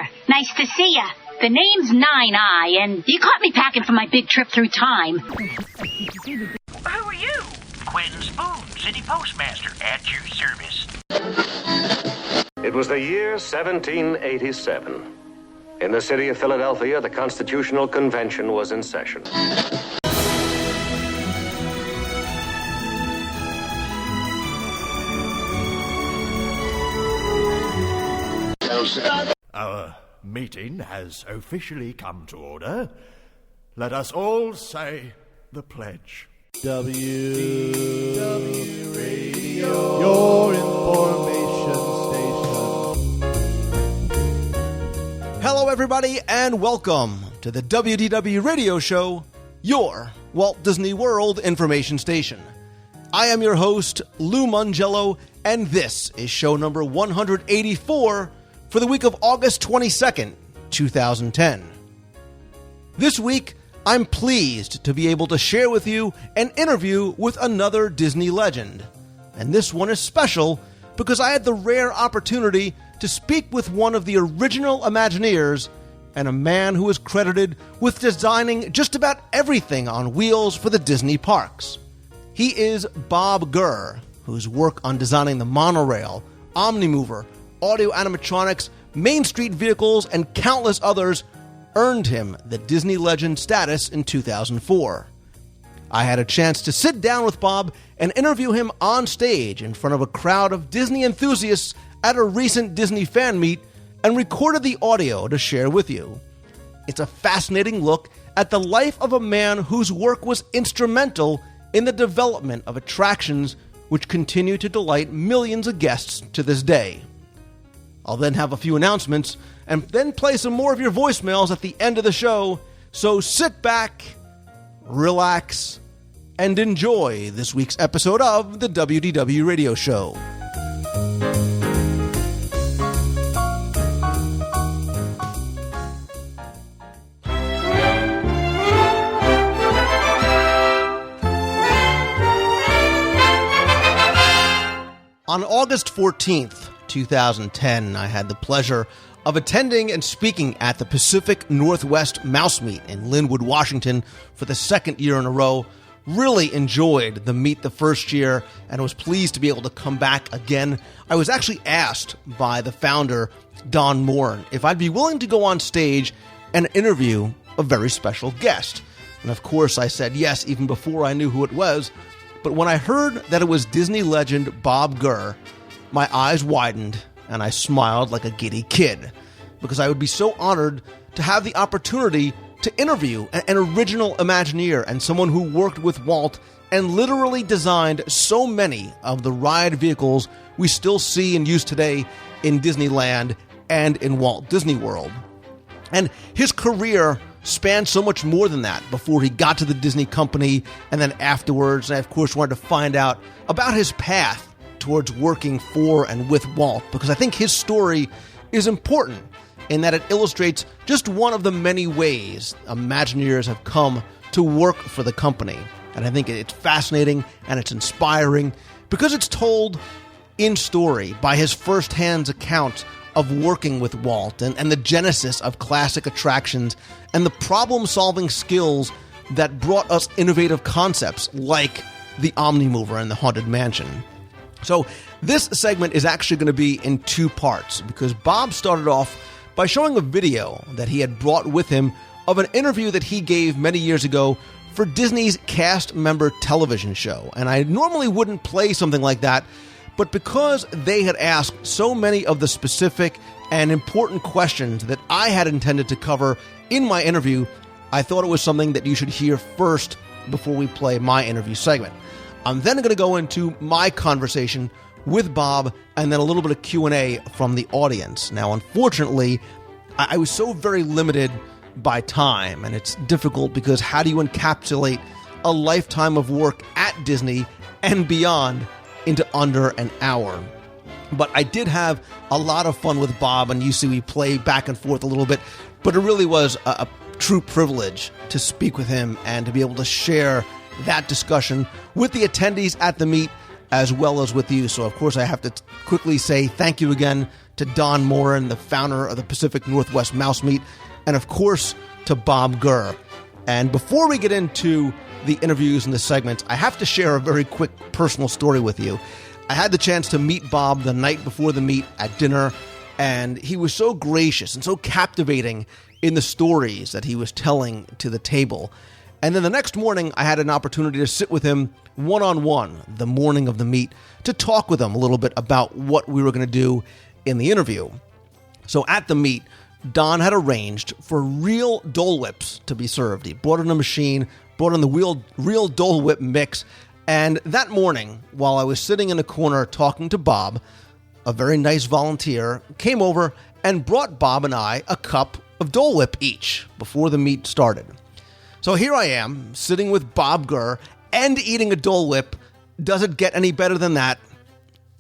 Sure. Nice to see ya. The name's Nine Eye, and you caught me packing for my big trip through time. Who are you? Quentin Spoon, City Postmaster, at your service. It was the year 1787. In the city of Philadelphia, the Constitutional Convention was in session. Our meeting has officially come to order. Let us all say the pledge. WDW Radio, your information station. Hello, everybody, and welcome to the WDW Radio Show, your Walt Disney World information station. I am your host, Lou Mangello, and this is show number 184 for the week of August 22nd, 2010. This week, I'm pleased to be able to share with you an interview with another Disney legend. And this one is special because I had the rare opportunity to speak with one of the original Imagineers and a man who is credited with designing just about everything on wheels for the Disney parks. He is Bob Gurr, whose work on designing the monorail, Omnimover, audio animatronics, Main Street vehicles, and countless others earned him the Disney legend status in 2004. I had a chance to sit down with Bob and interview him on stage in front of a crowd of Disney enthusiasts at a recent Disney fan meet and recorded the audio to share with you. It's a fascinating look at the life of a man whose work was instrumental in the development of attractions which continue to delight millions of guests to this day. I'll then have a few announcements and then play some more of your voicemails at the end of the show, so sit back, relax, and enjoy this week's episode of the WDW Radio Show. On August 14th, 2010, I had the pleasure of attending and speaking at the Pacific Northwest Mouse Meet in Linwood, Washington for the second year in a row. Really enjoyed the meet the first year and was pleased to be able to come back again. I was actually asked by the founder, Don Moore, if I'd be willing to go on stage and interview a very special guest. And of course I said yes, even before I knew who it was. But when I heard that it was Disney legend Bob Gurr, my eyes widened and I smiled like a giddy kid, because I would be so honored to have the opportunity to interview an original Imagineer and someone who worked with Walt and literally designed so many of the ride vehicles we still see and use today in Disneyland and in Walt Disney World. And his career spanned so much more than that before he got to the Disney company and then afterwards. And I, of course, wanted to find out about his path towards working for and with Walt, because I think his story is important in that it illustrates just one of the many ways Imagineers have come to work for the company. And I think it's fascinating and it's inspiring because it's told in story by his first-hand account of working with Walt and the genesis of classic attractions and the problem-solving skills that brought us innovative concepts like the Omnimover and the Haunted Mansion. So this segment is actually going to be in two parts because Bob started off by showing a video that he had brought with him of an interview that he gave many years ago for Disney's cast member television show. And I normally wouldn't play something like that, but because they had asked so many of the specific and important questions that I had intended to cover in my interview, I thought it was something that you should hear first before we play my interview segment. I'm then going to go into my conversation with Bob and then a little bit of Q&A from the audience. Now, unfortunately, I was so very limited by time, and it's difficult because how do you encapsulate a lifetime of work at Disney and beyond into under an hour? But I did have a lot of fun with Bob, and you see we play back and forth a little bit, but it really was a true privilege to speak with him and to be able to share that discussion with the attendees at the meet as well as with you. So, of course, I have to quickly say thank you again to Don Moran, the founder of the Pacific Northwest Mouse Meet, and of course to Bob Gurr. And before we get into the interviews and the segments, I have to share a very quick personal story with you. I had the chance to meet Bob the night before the meet at dinner, and he was so gracious and so captivating in the stories that he was telling to the table. And then the next morning, I had an opportunity to sit with him one-on-one the morning of the meet to talk with him a little bit about what we were going to do in the interview. So at the meet, Don had arranged for real Dole Whips to be served. He brought in a machine, brought in the real Dole Whip mix, and that morning, while I was sitting in a corner talking to Bob, a very nice volunteer came over and brought Bob and I a cup of Dole Whip each before the meet started. So here I am, sitting with Bob Gurr and eating a Dole Whip. Does it get any better than that?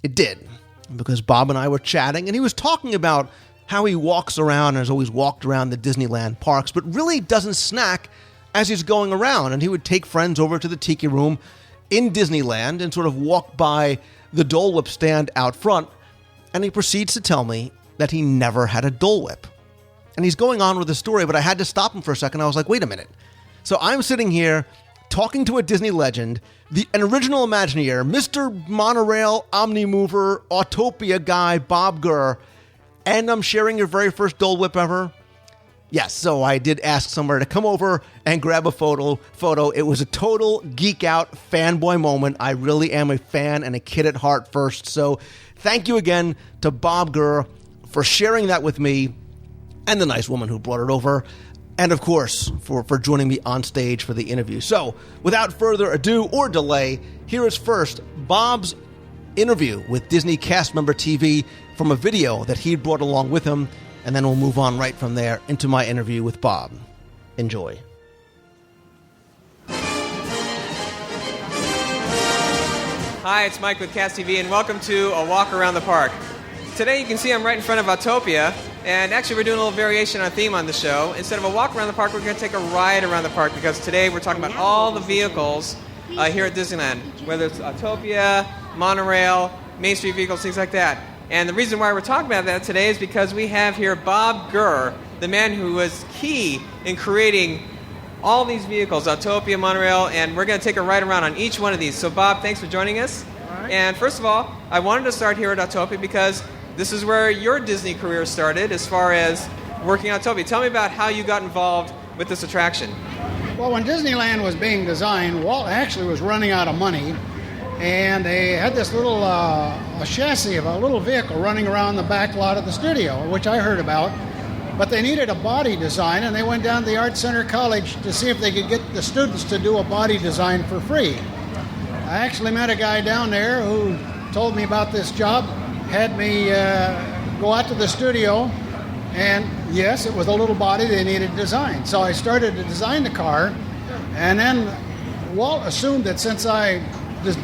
It did, because Bob and I were chatting, and he was talking about how he walks around and has always walked around the Disneyland parks, but really doesn't snack as he's going around. And he would take friends over to the Tiki Room in Disneyland and sort of walk by the Dole Whip stand out front, and he proceeds to tell me that he never had a Dole Whip. And he's going on with the story, but I had to stop him for a second. I was like, wait a minute. So I'm sitting here talking to a Disney legend, an original Imagineer, Mr. Monorail, Omnimover, Autopia guy, Bob Gurr, and I'm sharing your very first Dole Whip ever? Yes, so I did ask somewhere to come over and grab a photo. It was a total geek out fanboy moment. I really am a fan and a kid at heart first. So thank you again to Bob Gurr for sharing that with me and the nice woman who brought it over. And of course, for joining me on stage for the interview. So without further ado or delay, here is first Bob's interview with Disney Cast Member TV from a video that he brought along with him. And then we'll move on right from there into my interview with Bob. Enjoy. Hi, it's Mike with Cast TV, and welcome to A Walk Around the Park. Today you can see I'm right in front of Autopia, and actually we're doing a little variation on theme on the show. Instead of a walk around the park, we're going to take a ride around the park, because today we're talking about all the vehicles here at Disneyland, whether it's Autopia, monorail, Main Street vehicles, things like that. And the reason why we're talking about that today is because we have here Bob Gurr, the man who was key in creating all these vehicles, Autopia, monorail, and we're going to take a ride around on each one of these. So Bob, thanks for joining us. All right. And first of all, I wanted to start here at Autopia because this is where your Disney career started as far as working at Autopia. Tell me about how you got involved with this attraction. Well, when Disneyland was being designed, Walt actually was running out of money. And they had this little a chassis of a little vehicle running around the back lot of the studio, which I heard about. But they needed a body design, and they went down to the Art Center College to see if they could get the students to do a body design for free. I actually met a guy down there who told me about this job, had me go out to the studio, and yes, it was a little body they needed designed. So I started to design the car, and then Walt assumed that since I just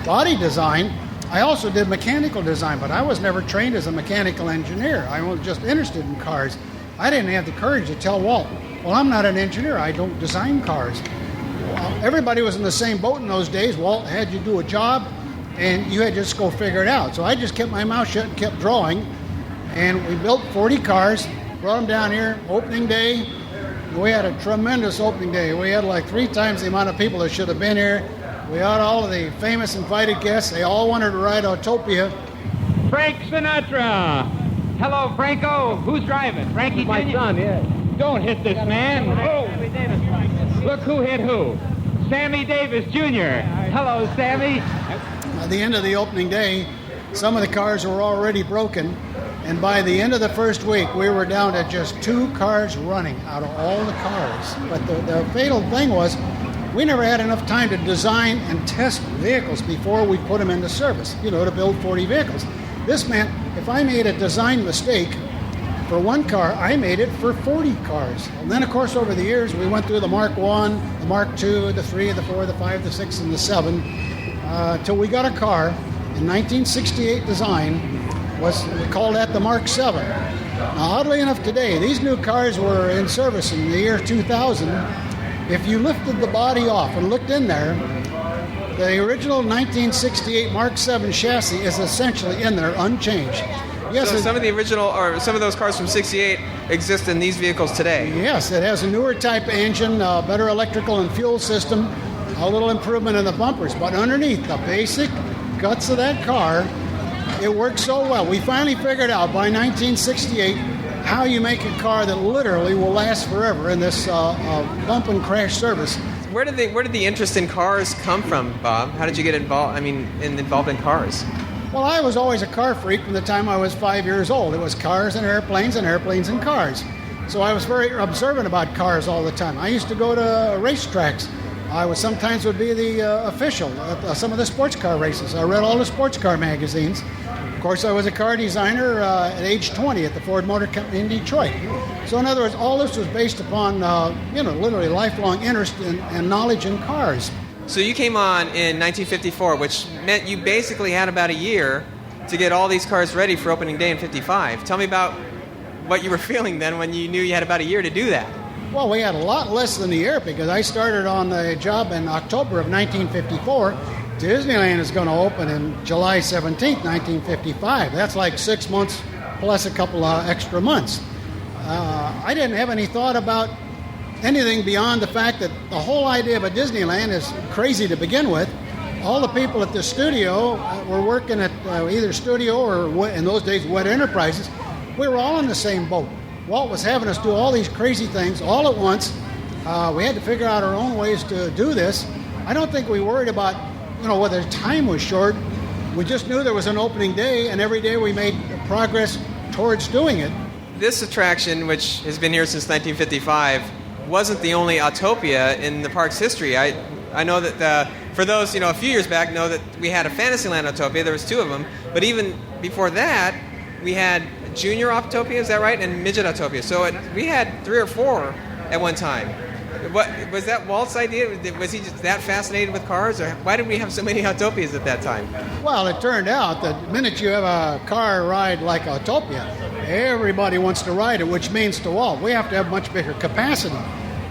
body design, I also did mechanical design, but I was never trained as a mechanical engineer. I was just interested in cars. I didn't have the courage to tell Walt, well, I'm not an engineer, I don't design cars. Everybody was in the same boat in those days. Walt had you do a job, and you had to just go figure it out. So I just kept my mouth shut and kept drawing, and we built 40 cars, brought them down here, opening day. We had a tremendous opening day. We had like 3 times the amount of people that should have been here. We had all of the famous invited guests. They all wanted to ride Autopia. Frank Sinatra. Hello, Franco. Who's driving? Frankie, my son, yes. Don't hit this man. Oh. Look who hit who. Sammy Davis, Jr. Hello, Sammy. At the end of the opening day, some of the cars were already broken. And by the end of the first week, we were down to just 2 cars running out of all the cars. But the fatal thing was, we never had enough time to design and test vehicles before we put them into service, to build 40 vehicles. This meant if I made a design mistake for 1 car, I made it for 40 cars. And then, of course, over the years, we went through the Mark I, the Mark II, the 3, the 4, the 5, the 6, and the 7, till we got a car in 1968 design. We called that the Mark 7. Now, oddly enough today, these new cars were in service in the year 2000. If you lifted the body off and looked in there, the original 1968 Mark 7 chassis is essentially in there unchanged. Yes, So some of the original, or some of those cars from '68 exist in these vehicles today. Yes, it has a newer type engine, better electrical and fuel system, a little improvement in the bumpers. But underneath the basic guts of that car, it works so well. We finally figured out by 1968 how you make a car that literally will last forever in this bump and crash service. Where did the interest in cars come from, Bob? How did you get involved? Involved in cars? Well, I was always a car freak from the time I was 5 years old. It was cars and airplanes and cars. So I was very observant about cars all the time. I used to go to racetracks. I sometimes would be the official at some of the sports car races. I read all the sports car magazines. Of course, I was a car designer at age 20 at the Ford Motor Company in Detroit. So in other words, all this was based upon, literally lifelong interest and knowledge in cars. So you came on in 1954, which meant you basically had about a year to get all these cars ready for opening day in '55. Tell me about what you were feeling then when you knew you had about a year to do that. Well, we had a lot less than a year because I started on the job in October of 1954. Disneyland is going to open in July 17th, 1955. That's like 6 months plus a couple of extra months. I didn't have any thought about anything beyond the fact that the whole idea of a Disneyland is crazy to begin with. All the people at the studio were working at either studio or, in those days, Wet Enterprises. We were all in the same boat. Walt was having us do all these crazy things all at once. We had to figure out our own ways to do this. I don't think we worried about, whether time was short. We just knew there was an opening day, and every day we made progress towards doing it. This attraction, which has been here since 1955, wasn't the only Autopia in the park's history. I know that for those, a few years back, know that we had a Fantasyland Autopia. There was 2 of them. But even before that, we had Junior Autopia, is that right? And Midget Autopia. So we had 3 or 4 at one time. What was that Walt's idea? Was he just that fascinated with cars? Or why did we have so many Autopias at that time? Well, it turned out that the minute you have a car ride like Autopia, everybody wants to ride it, which means to Walt, we have to have much bigger capacity.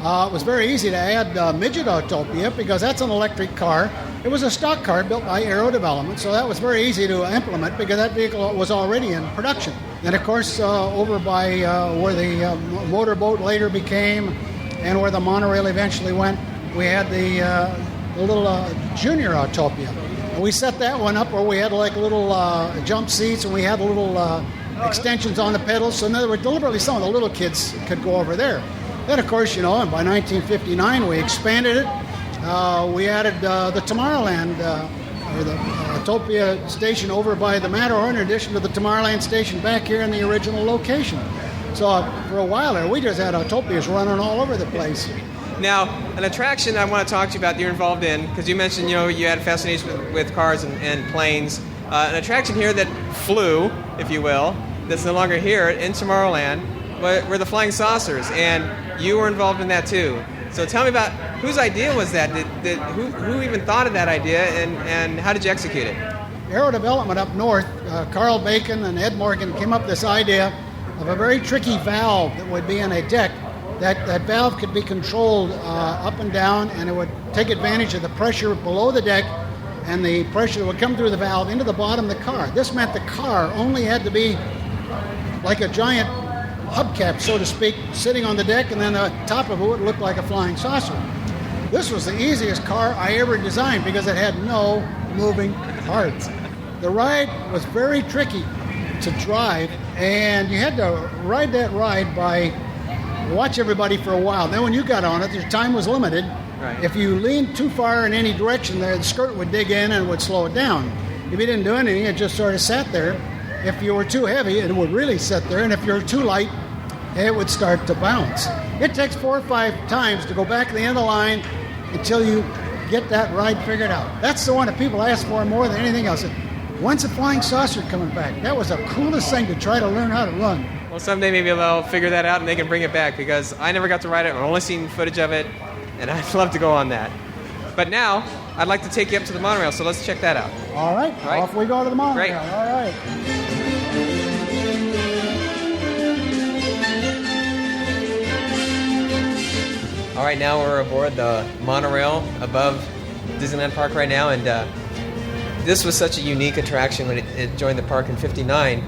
It was very easy to add Midget Autopia because that's an electric car. It was a stock car built by Aero Development, so that was very easy to implement because that vehicle was already in production. And of course, over by where the motorboat later became and where the monorail eventually went, we had the little Junior Autopia. And we set that one up where we had like little jump seats and we had little extensions on the pedals. So in other words, deliberately some of the little kids could go over there. Then, of course, and by 1959, we expanded it. We added the Tomorrowland, or the Autopia station over by the Matterhorn, in addition to the Tomorrowland station back here in the original location. So for a while there, we just had Autopias running all over the place. Now, an attraction I want to talk to you about that you're involved in, because you mentioned, you had a fascination with cars and planes. An attraction here that flew, if you will, that's no longer here in Tomorrowland, were the flying saucers, and you were involved in that too. So tell me about whose idea was that? Who even thought of that idea, and how did you execute it? Aero Development up north, Carl Bacon and Ed Morgan came up with this idea of a very tricky valve that would be in a deck. That valve could be controlled up and down, and it would take advantage of the pressure below the deck and the pressure that would come through the valve into the bottom of the car. This meant the car only had to be like a giant hubcap, so to speak, sitting on the deck, and then the top of it would look like a flying saucer. This was the easiest car I ever designed because it had no moving parts. The ride was very tricky to drive, and you had to ride that ride by watch everybody for a while. Then when you got on it, your time was limited. Right. If you leaned too far in any direction, the skirt would dig in and would slow it down. If you didn't do anything, it just sort of sat there. If you were too heavy, it would really sit there, and if you were too light, it would start to bounce. It takes 4 or 5 times to go back to the end of the line until you get that ride figured out. That's the one that people ask for more than anything else. When's the flying saucer coming back? That was the coolest thing to try to learn how to run. Well, someday maybe they'll figure that out and they can bring it back, because I never got to ride it. I've only seen footage of it, and I'd love to go on that. But now, I'd like to take you up to the monorail, so let's check that out. All right. Off we go to the monorail. Great. All right. All right, now we're aboard the monorail above Disneyland Park right now, and this was such a unique attraction when it joined the park in '59.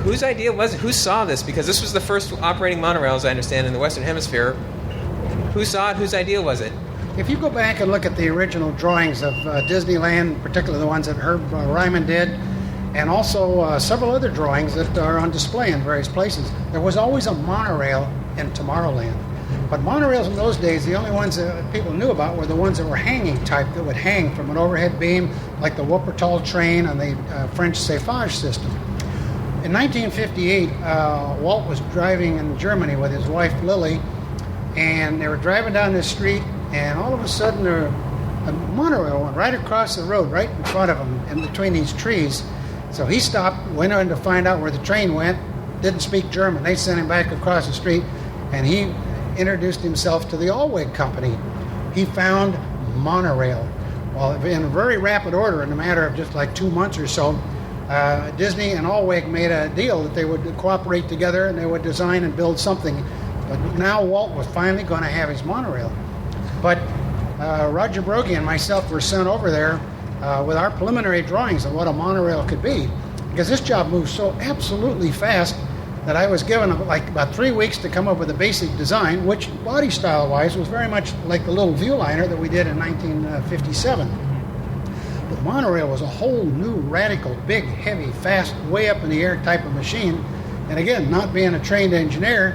whose idea was it? Who saw this? Because this was the first operating monorail, as I understand, in the Western Hemisphere. Who saw it? Whose idea was it? If you go back and look at the original drawings of Disneyland, particularly the ones that Herb Ryman did, and also several other drawings that are on display in various places, there was always a monorail in Tomorrowland. But monorails in those days, the only ones that people knew about were the ones that were hanging type, that would hang from an overhead beam, like the Wuppertal train and the French Seiffage system. In 1958, Walt was driving in Germany with his wife Lily, and they were driving down this street, and all of a sudden a monorail went right across the road, right in front of him, in between these trees. So he stopped, went on to find out where the train went, didn't speak German. They sent him back across the street, and he introduced himself to the Allweg Company. He found monorail. Well, in very rapid order, in a matter of just like 2 months or so, Disney and Allweg made a deal that they would cooperate together and they would design and build something. But now Walt was finally going to have his monorail. But Roger Brogy and myself were sent over there with our preliminary drawings of what a monorail could be, because this job moved so absolutely fast that I was given like about 3 weeks to come up with a basic design, which body style wise was very much like the little Viewliner that we did in 1957. But monorail was a whole new, radical, big, heavy, fast, way up in the air type of machine. And again, not being a trained engineer,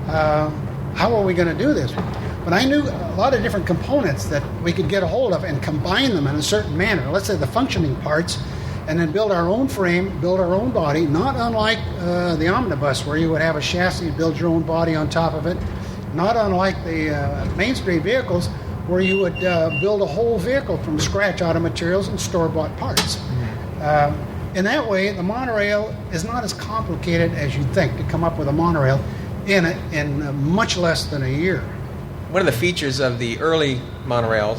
how are we going to do this? But I knew a lot of different components that we could get a hold of and combine them in a certain manner. Let's say the functioning parts, and then build our own frame, build our own body, not unlike the omnibus, where you would have a chassis and build your own body on top of it, not unlike the Main Street vehicles, where you would build a whole vehicle from scratch out of materials and store-bought parts. In that way, the monorail is not as complicated as you'd think to come up with a monorail in much less than a year. One of the features of the early monorails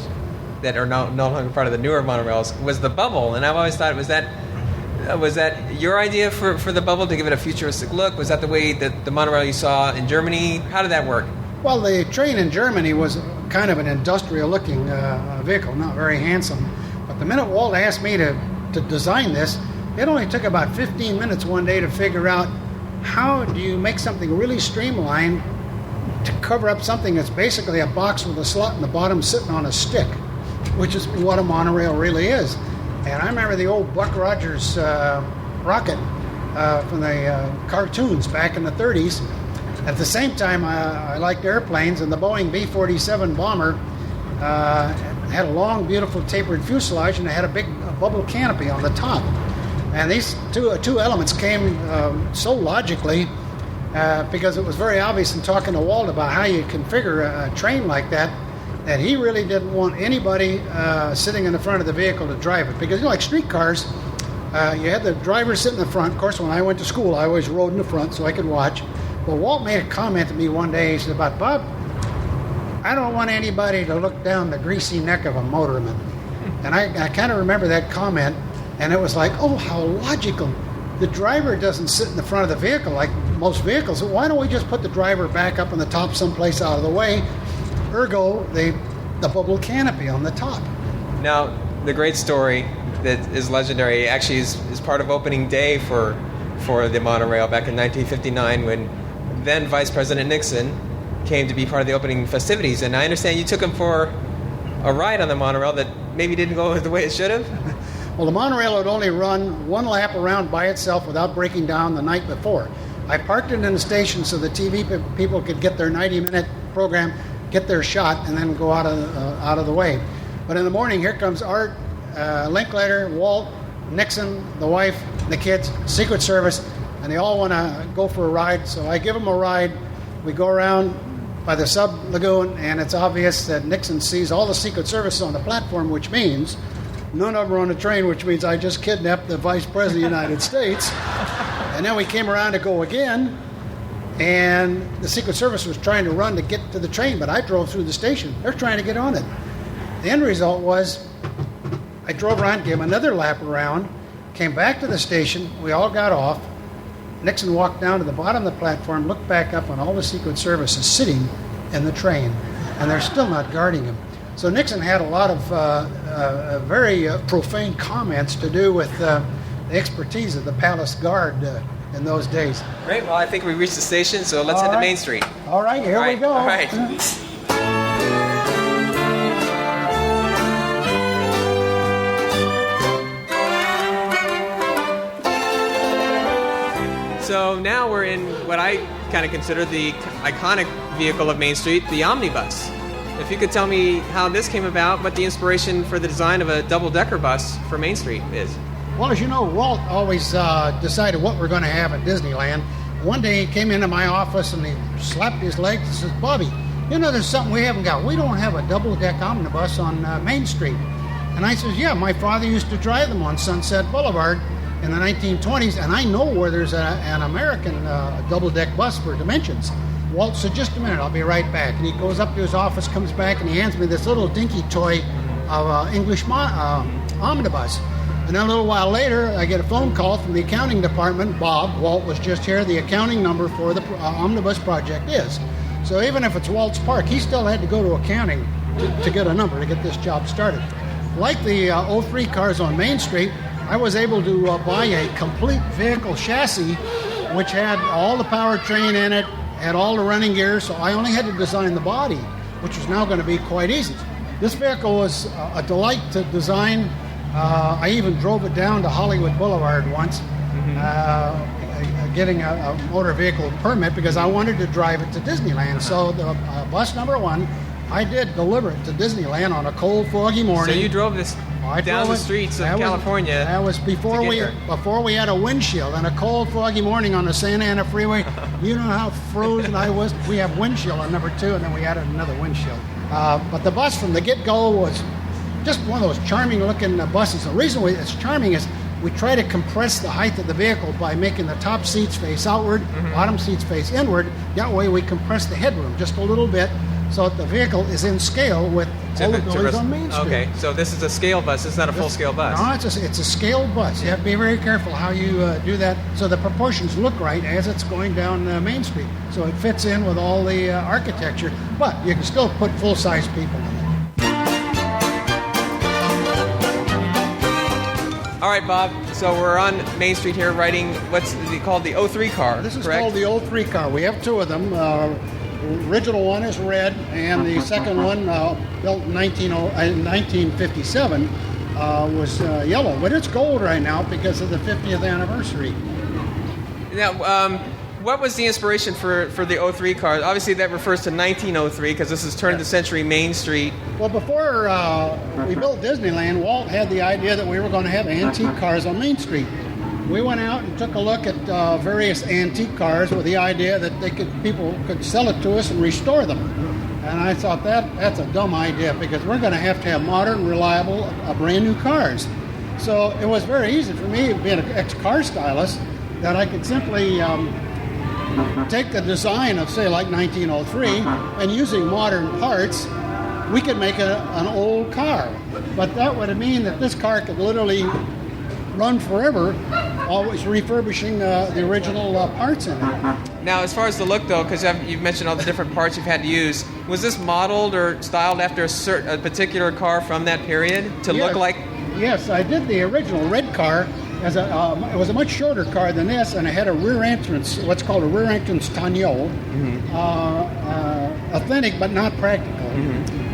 that are no longer part of the newer monorails was the bubble, and I've always thought, was that your idea for the bubble, to give it a futuristic look? Was that the way that the monorail you saw in Germany? How did that work? Well, the train in Germany was kind of an industrial-looking vehicle, not very handsome. But the minute Walt asked me to design this, it only took about 15 minutes one day to figure out how do you make something really streamlined to cover up something that's basically a box with a slot in the bottom sitting on a stick, which is what a monorail really is. And I remember the old Buck Rogers rocket from the cartoons back in the 30s. At the same time, I liked airplanes, and the Boeing B-47 bomber had a long, beautiful tapered fuselage, and it had a big bubble canopy on the top. And these two elements came so logically because it was very obvious in talking to Walt about how you configure a train like that he really didn't want anybody sitting in the front of the vehicle to drive it. Because, like streetcars, you had the driver sit in the front. Of course, when I went to school, I always rode in the front so I could watch. Well, Walt made a comment to me one day. He said, "Bob, I don't want anybody to look down the greasy neck of a motorman." And I kind of remember that comment, and it was like, oh, how logical. The driver doesn't sit in the front of the vehicle like most vehicles. So why don't we just put the driver back up on the top someplace out of the way? Ergo, the bubble canopy on the top. Now, the great story that is legendary actually is part of opening day for the monorail back in 1959, when then Vice President Nixon came to be part of the opening festivities. And I understand you took him for a ride on the monorail that maybe didn't go the way it should have? Well, the monorail would only run one lap around by itself without breaking down the night before. I parked it in the station so the TV people could get their 90-minute program, get their shot, and then go out of the way. But in the morning, here comes Art, Linklater, Walt, Nixon, the wife, the kids, Secret Service, and they all want to go for a ride. So I give them a ride. We go around by the sub lagoon, and it's obvious that Nixon sees all the Secret Service on the platform, which means none of them are on the train, which means I just kidnapped the Vice President of the United States. And then we came around to go again, and the Secret Service was trying to run to get to the train, but I drove through the station. They're trying to get on it. The end result was I drove around, gave them another lap around, came back to the station. We all got off. Nixon walked down to the bottom of the platform, looked back up, and all the Secret Service is sitting in the train, and they're still not guarding him. So Nixon had a lot of very profane comments to do with the expertise of the Palace Guard in those days. Great. Well, I think we reached the station, so let's head to Main Street. All right, here we go. All right. So now we're in what I kind of consider the iconic vehicle of Main Street, the omnibus. If you could tell me how this came about, what the inspiration for the design of a double-decker bus for Main Street is. Well, as you know, Walt always decided what we're going to have at Disneyland. One day he came into my office and he slapped his leg and says, Bobby, you know there's something we haven't got. We don't have a double-deck omnibus on Main Street. And I says, yeah, my father used to drive them on Sunset Boulevard in the 1920s, and I know where there's an American double-deck bus for Dimensions. Walt said, just a minute, I'll be right back. And he goes up to his office, comes back, and he hands me this little dinky toy of English omnibus. And then a little while later, I get a phone call from the accounting department. Bob, Walt was just here, the accounting number for the omnibus project is. So even if it's Walt's Park, he still had to go to accounting to get a number to get this job started. Like the 03 cars on Main Street, I was able to buy a complete vehicle chassis, which had all the powertrain in it, had all the running gears, so I only had to design the body, which was now going to be quite easy. This vehicle was a delight to design. I even drove it down to Hollywood Boulevard once, getting a motor vehicle permit because I wanted to drive it to Disneyland. So the bus number one, I did deliver it to Disneyland on a cold, foggy morning. So you drove this down the streets of California. That was before we had a windshield. On a cold, foggy morning on the Santa Ana Freeway, you know how frozen I was. We have windshield on number 2, and then we added another windshield. But the bus from the get-go was just one of those charming-looking buses. The reason it's charming is we try to compress the height of the vehicle by making the top seats face outward, bottom seats face inward. That way we compress the headroom just a little bit so that the vehicle is in scale with all the buildings on Main Street. Okay, so this is a scale bus. It's not a full-scale bus. No, it's a scale bus. You have to be very careful how you do that so the proportions look right as it's going down Main Street. So it fits in with all the architecture, but you can still put full-size people in it. All right, Bob. So we're on Main Street here writing what's called the 03 car, This is correct? called the 03 car. We have 2 of them. The original one is red, and the second one, built in 1957, was yellow. But it's gold right now because of the 50th anniversary. Now, what was the inspiration for the 03 car? Obviously, that refers to 1903 because this is turn of the century Main Street. Well, before we built Disneyland, Walt had the idea that we were going to have antique cars on Main Street. We went out and took a look at various antique cars with the idea that people could sell it to us and restore them. And I thought that's a dumb idea because we're going to have modern, reliable, brand new cars. So it was very easy for me, being an ex-car stylist, that I could simply take the design of, say, like 1903, and using modern parts, we could make an old car. But that would mean that this car could literally run forever, always refurbishing the original parts in it. Now, as far as the look, though, because you've mentioned all the different parts you've had to use, was this modeled or styled after a particular car from that period to look like? Yes, I did the original red car. It was a much shorter car than this, and it had a rear entrance, what's called a rear entrance tonneau, authentic but not practical.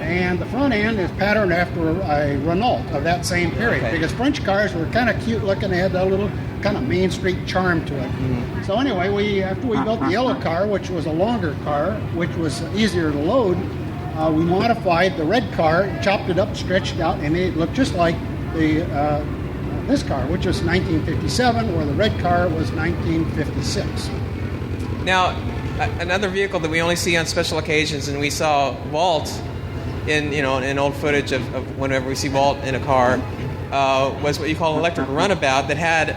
And the front end is patterned after a Renault of that same period, because French cars were kind of cute looking. They had that little kind of Main Street charm to it. So anyway, after we built the yellow car, which was a longer car, which was easier to load, we modified the red car, chopped it up, stretched it out, and made it look just like this car, which was 1957, where the red car was 1956. Now, another vehicle that we only see on special occasions, and we saw Walt in old footage of whenever we see Walt in a car, was what you call an electric runabout that had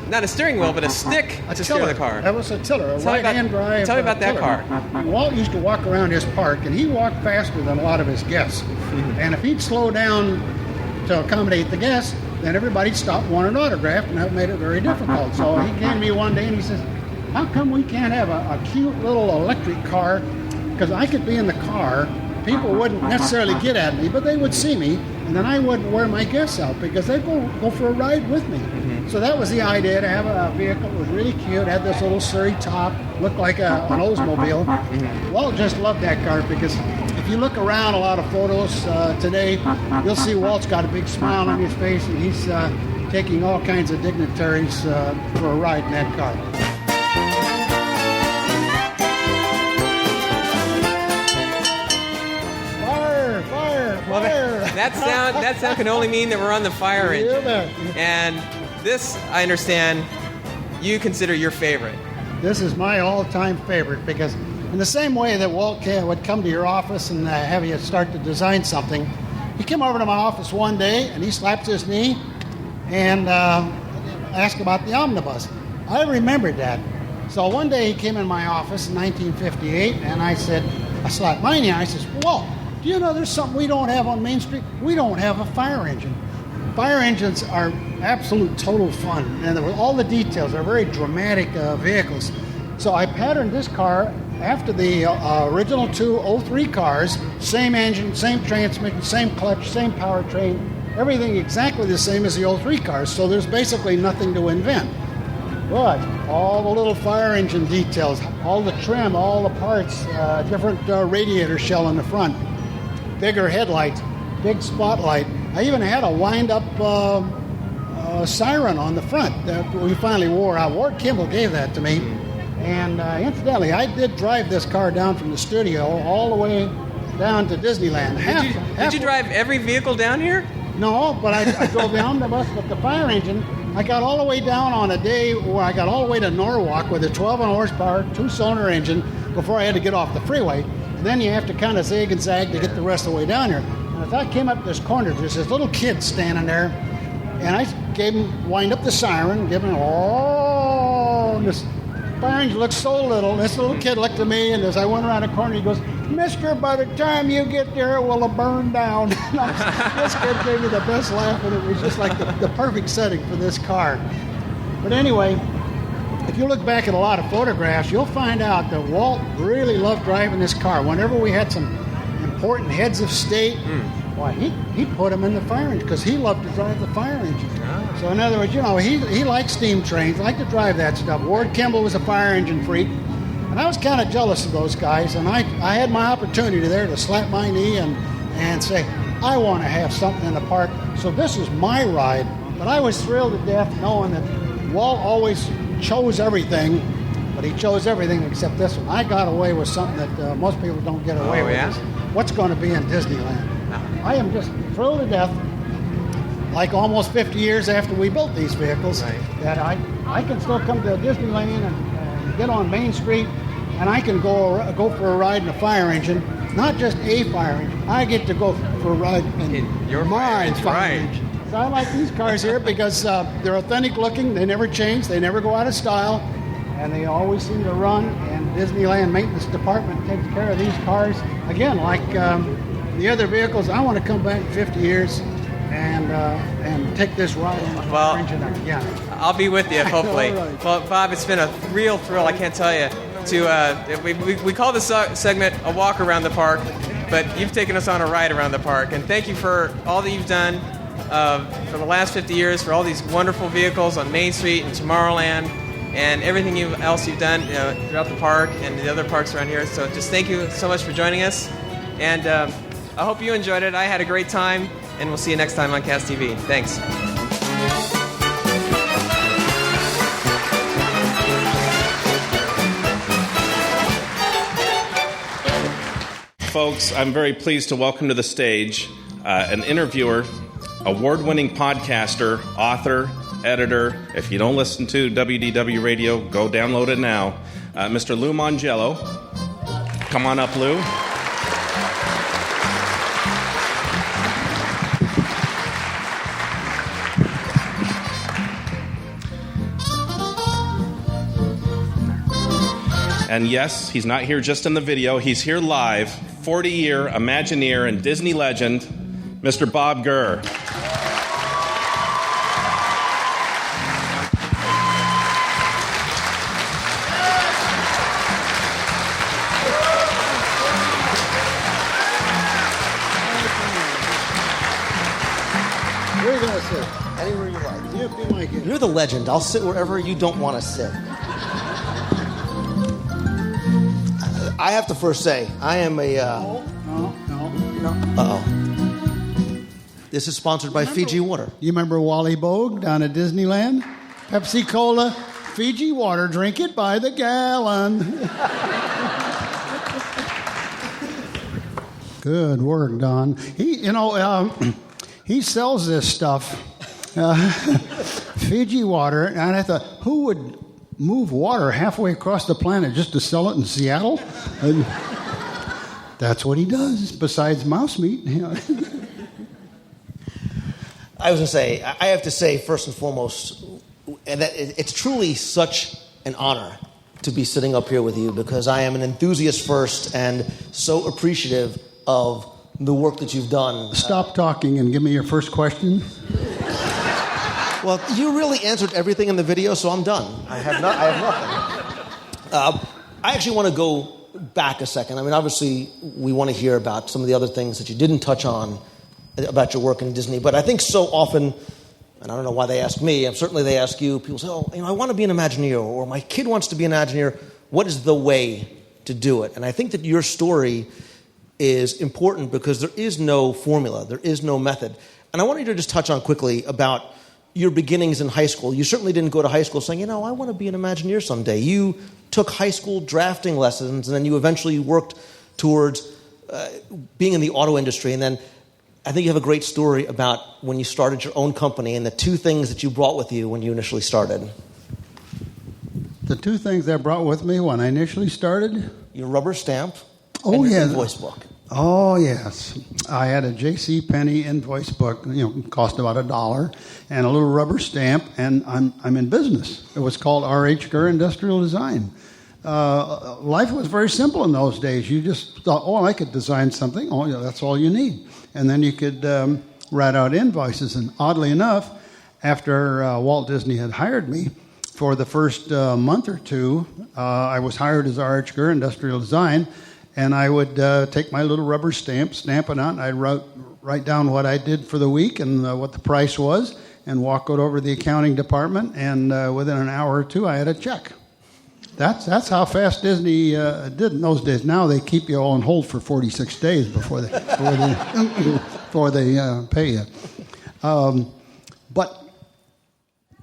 not a steering wheel, but a stick to steer the car. That was a tiller, a right-hand drive. Tell me about that tiller. car. Walt used to walk around his park, and he walked faster than a lot of his guests. And if he'd slow down to accommodate the guests, then everybody'd stop and want an autograph, and that made it very difficult. So he came to me one day and he says, how come we can't have a cute little electric car? Because I could be in the car, people wouldn't necessarily get at me, but they would see me, and then I wouldn't wear my guests out because they'd go for a ride with me. So that was the idea, to have a vehicle that was really cute, had this little Surrey top, looked like an Oldsmobile. Walt just loved that car because if you look around a lot of photos today, you'll see Walt's got a big smile on his face, and he's taking all kinds of dignitaries for a ride in that car. Well, that sound can only mean that we're on the fire engine. And this, I understand, you consider your favorite. This is my all-time favorite because in the same way that Walt would come to your office and have you start to design something, he came over to my office one day and he slapped his knee and asked about the omnibus. I remembered that. So one day he came in my office in 1958 and I slapped my knee and I said, Walt, do you know there's something we don't have on Main Street? We don't have a fire engine. Fire engines are absolute total fun, and all the details are very dramatic vehicles. So I patterned this car after the original two 03 cars, same engine, same transmission, same clutch, same powertrain, everything exactly the same as the 03 cars, so there's basically nothing to invent. But all the little fire engine details, all the trim, all the parts, different radiator shell in the front, bigger headlights, big spotlight. I even had a wind-up siren on the front that we finally wore out. Ward Kimball gave that to me. And incidentally, I did drive this car down from the studio all the way down to Disneyland. Did you drive every vehicle down here? No, but I drove the omnibus with the fire engine. I got all the way down on a day where I got all the way to Norwalk with a 12 horsepower, 2-cylinder engine before I had to get off the freeway. And then you have to kind of zig and zag to get the rest of the way down here. And as I came up this corner, there's this little kid standing there, and I gave him, wind up the siren, give him, and this fire engine looked so little. This little kid looked at me, and as I went around the corner, he goes, Mister, by the time you get there, it will have burned down. This kid gave me the best laugh, and it was just like the perfect setting for this car. But anyway, if you look back at a lot of photographs, you'll find out that Walt really loved driving this car. Whenever we had some important heads of state, well, he put them in the fire engine because he loved to drive the fire engine. So in other words, he liked steam trains, liked to drive that stuff. Ward Kimball was a fire engine freak, and I was kind of jealous of those guys, and I had my opportunity there to slap my knee and say, I want to have something in the park, so this is my ride. But I was thrilled to death knowing that Walt always chose everything, but he chose everything except this one. I got away with something that most people don't get away with. Yeah? What's going to be in Disneyland? I am just thrilled to death, like almost 50 years after we built these vehicles, that I can still come to Disneyland and get on Main Street, and I can go for a ride in a fire engine, not just a fire engine. I get to go for a ride in your my fire engine. engine. So I like these cars here because they're authentic looking, they never change, they never go out of style, and they always seem to run, and Disneyland Maintenance Department takes care of these cars. Again, like the other vehicles, I want to come back in 50 years and take this ride on the fire engine again. I'll be with you, hopefully. Right. Well, Bob, it's been a real thrill, I can't tell you. We call this segment a walk around the park, but you've taken us on a ride around the park, and thank you for all that you've done for the last 50 years, for all these wonderful vehicles on Main Street and Tomorrowland, and everything else you've done throughout the park and the other parks around here. So just thank you so much for joining us, and I hope you enjoyed it. I had a great time, and we'll see you next time on Cast TV. Thanks. Folks, I'm very pleased to welcome to the stage an interviewer, award-winning podcaster, author, editor. If you don't listen to WDW Radio, go download it now. Mr. Lou Mongello. Come on up, Lou. And yes, he's not here just in the video. He's here live. 40-year Imagineer and Disney legend, Mr. Bob Gurr. Where are you going to sit? Stay where you like. Yeah, be my guest. You're the legend. I'll sit wherever you don't want to sit. I have to first say, I am a... No. Uh-oh. This is sponsored by Fiji Water. You remember Wally Bogue down at Disneyland? Pepsi Cola, Fiji Water, drink it by the gallon. Good work, Don. He sells this stuff, Fiji Water, and I thought, who would move water halfway across the planet just to sell it in Seattle? And that's what he does, besides mouse meat. I was going to say, I have to say, first and foremost, that it's truly such an honor to be sitting up here with you, because I am an enthusiast first and so appreciative of the work that you've done. Stop talking and give me your first question. Well, you really answered everything in the video, so I'm done. I have nothing. I actually want to go back a second. I mean, obviously, we want to hear about some of the other things that you didn't touch on about your work in Disney, but I think so often, and I don't know why they ask me, certainly they ask you, people say, I want to be an Imagineer, or my kid wants to be an Imagineer. What is the way to do it? And I think that your story is important because there is no formula, there is no method. And I want you to just touch on quickly about your beginnings in high school. You certainly didn't go to high school saying, I want to be an Imagineer someday. You took high school drafting lessons, and then you eventually worked towards being in the auto industry. And then I think you have a great story about when you started your own company and the two things that you brought with you when you initially started. The two things I brought with me when I initially started? Your rubber stamp and your invoice book. Oh, yes. I had a J.C. Penney invoice book, cost about $1, and a little rubber stamp, and I'm in business. It was called R.H. Gurr Industrial Design. Life was very simple in those days. You just thought, I could design something. Oh, yeah, that's all you need. And then you could write out invoices. And oddly enough, after Walt Disney had hired me, for the first month or two, I was hired as R.H. Gurr Industrial Design, and I would take my little rubber stamp, stamp it out, and I'd write down what I did for the week and what the price was, and walk it over to the accounting department, and within an hour or two, I had a check. That's how fast Disney did in those days. Now they keep you on hold for 46 days before they pay you. But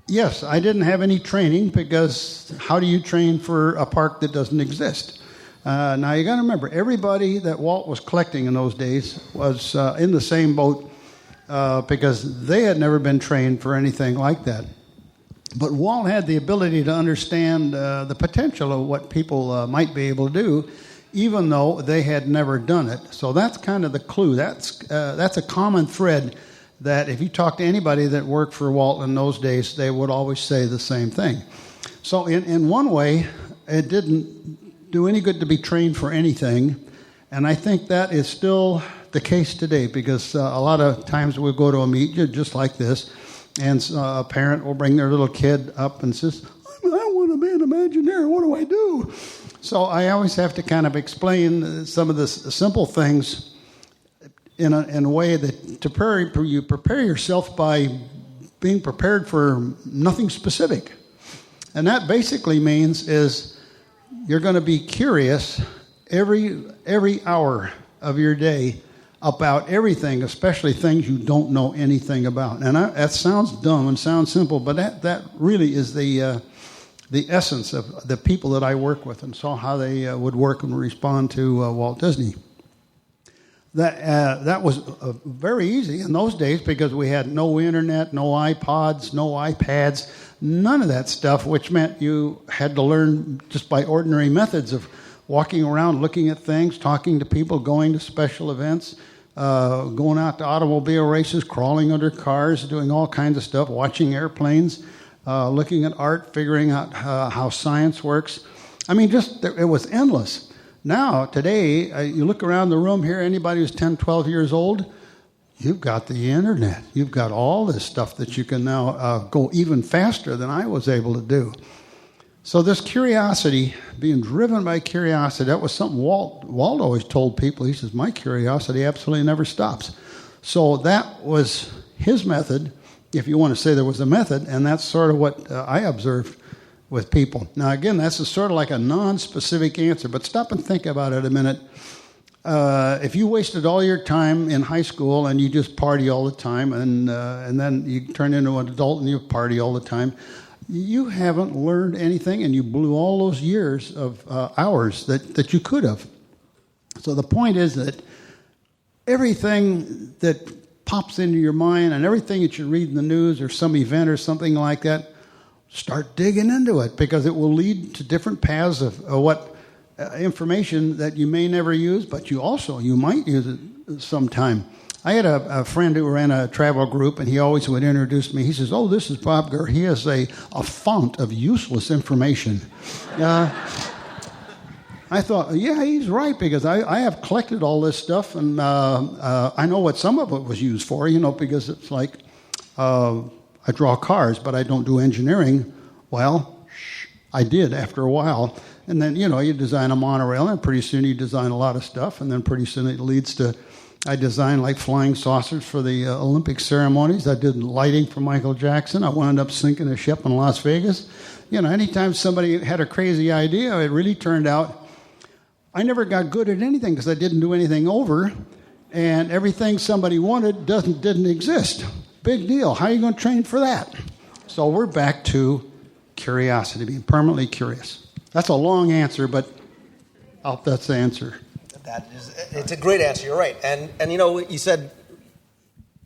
yes, I didn't have any training, because how do you train for a park that doesn't exist? Now you got to remember, everybody that Walt was collecting in those days was in the same boat, because they had never been trained for anything like that. But Walt had the ability to understand the potential of what people might be able to do, even though they had never done it. So that's kind of the clue. That's a common thread that if you talk to anybody that worked for Walt in those days, they would always say the same thing. So in one way, it didn't do any good to be trained for anything, and I think that is still the case today, because a lot of times we'll go to a meet just like this, and a parent will bring their little kid up and says, I want to be an Imagineer, what do I do? So I always have to kind of explain some of the simple things in a way that you prepare yourself by being prepared for nothing specific. And that basically means is you're going to be curious every hour of your day about everything, especially things you don't know anything about. And that sounds dumb and sounds simple, but that really is the essence of the people that I work with, and saw how they would work and respond to Walt Disney. That was very easy in those days, because we had no internet, no iPods, no iPads, none of that stuff, which meant you had to learn just by ordinary methods of walking around, looking at things, talking to people, going to special events, going out to automobile races, crawling under cars, doing all kinds of stuff, watching airplanes, looking at art, figuring out how science works. I mean, it was endless. Now, today, you look around the room here, anybody who's 10, 12 years old, you've got the internet. You've got all this stuff that you can now go even faster than I was able to do. So this curiosity, being driven by curiosity, that was something Walt always told people. He says, my curiosity absolutely never stops. So that was his method. if you want to say there was a method, and that's sort of what I observed with people. Now, again, that's sort of like a non-specific answer, but stop and think about it a minute. If you wasted all your time in high school and you just party all the time, and then you turn into an adult and you party all the time, you haven't learned anything, and you blew all those years of hours that you could have. So the point is that everything that pops into your mind and everything that you read in the news or some event or something like that, start digging into it, because it will lead to different paths of what information that you may never use, but you might use it sometime. I had a friend who ran a travel group, and he always would introduce me. He says, "Oh, this is Bob Gurr. He has a font of useless information." I thought, yeah, he's right, because I have collected all this stuff, and I know what some of it was used for, because it's like I draw cars, but I don't do engineering. Well, I did after a while. And then, you design a monorail, and pretty soon you design a lot of stuff, and then pretty soon it leads to, I designed like flying saucers for the Olympic ceremonies. I did lighting for Michael Jackson. I wound up sinking a ship in Las Vegas. Anytime somebody had a crazy idea, it really turned out I never got good at anything because I didn't do anything over, and everything somebody wanted didn't exist. Big deal. How are you going to train for that? So we're back to curiosity, being permanently curious. That's a long answer, but I hope that's the answer. It's a great answer. You're right. And you said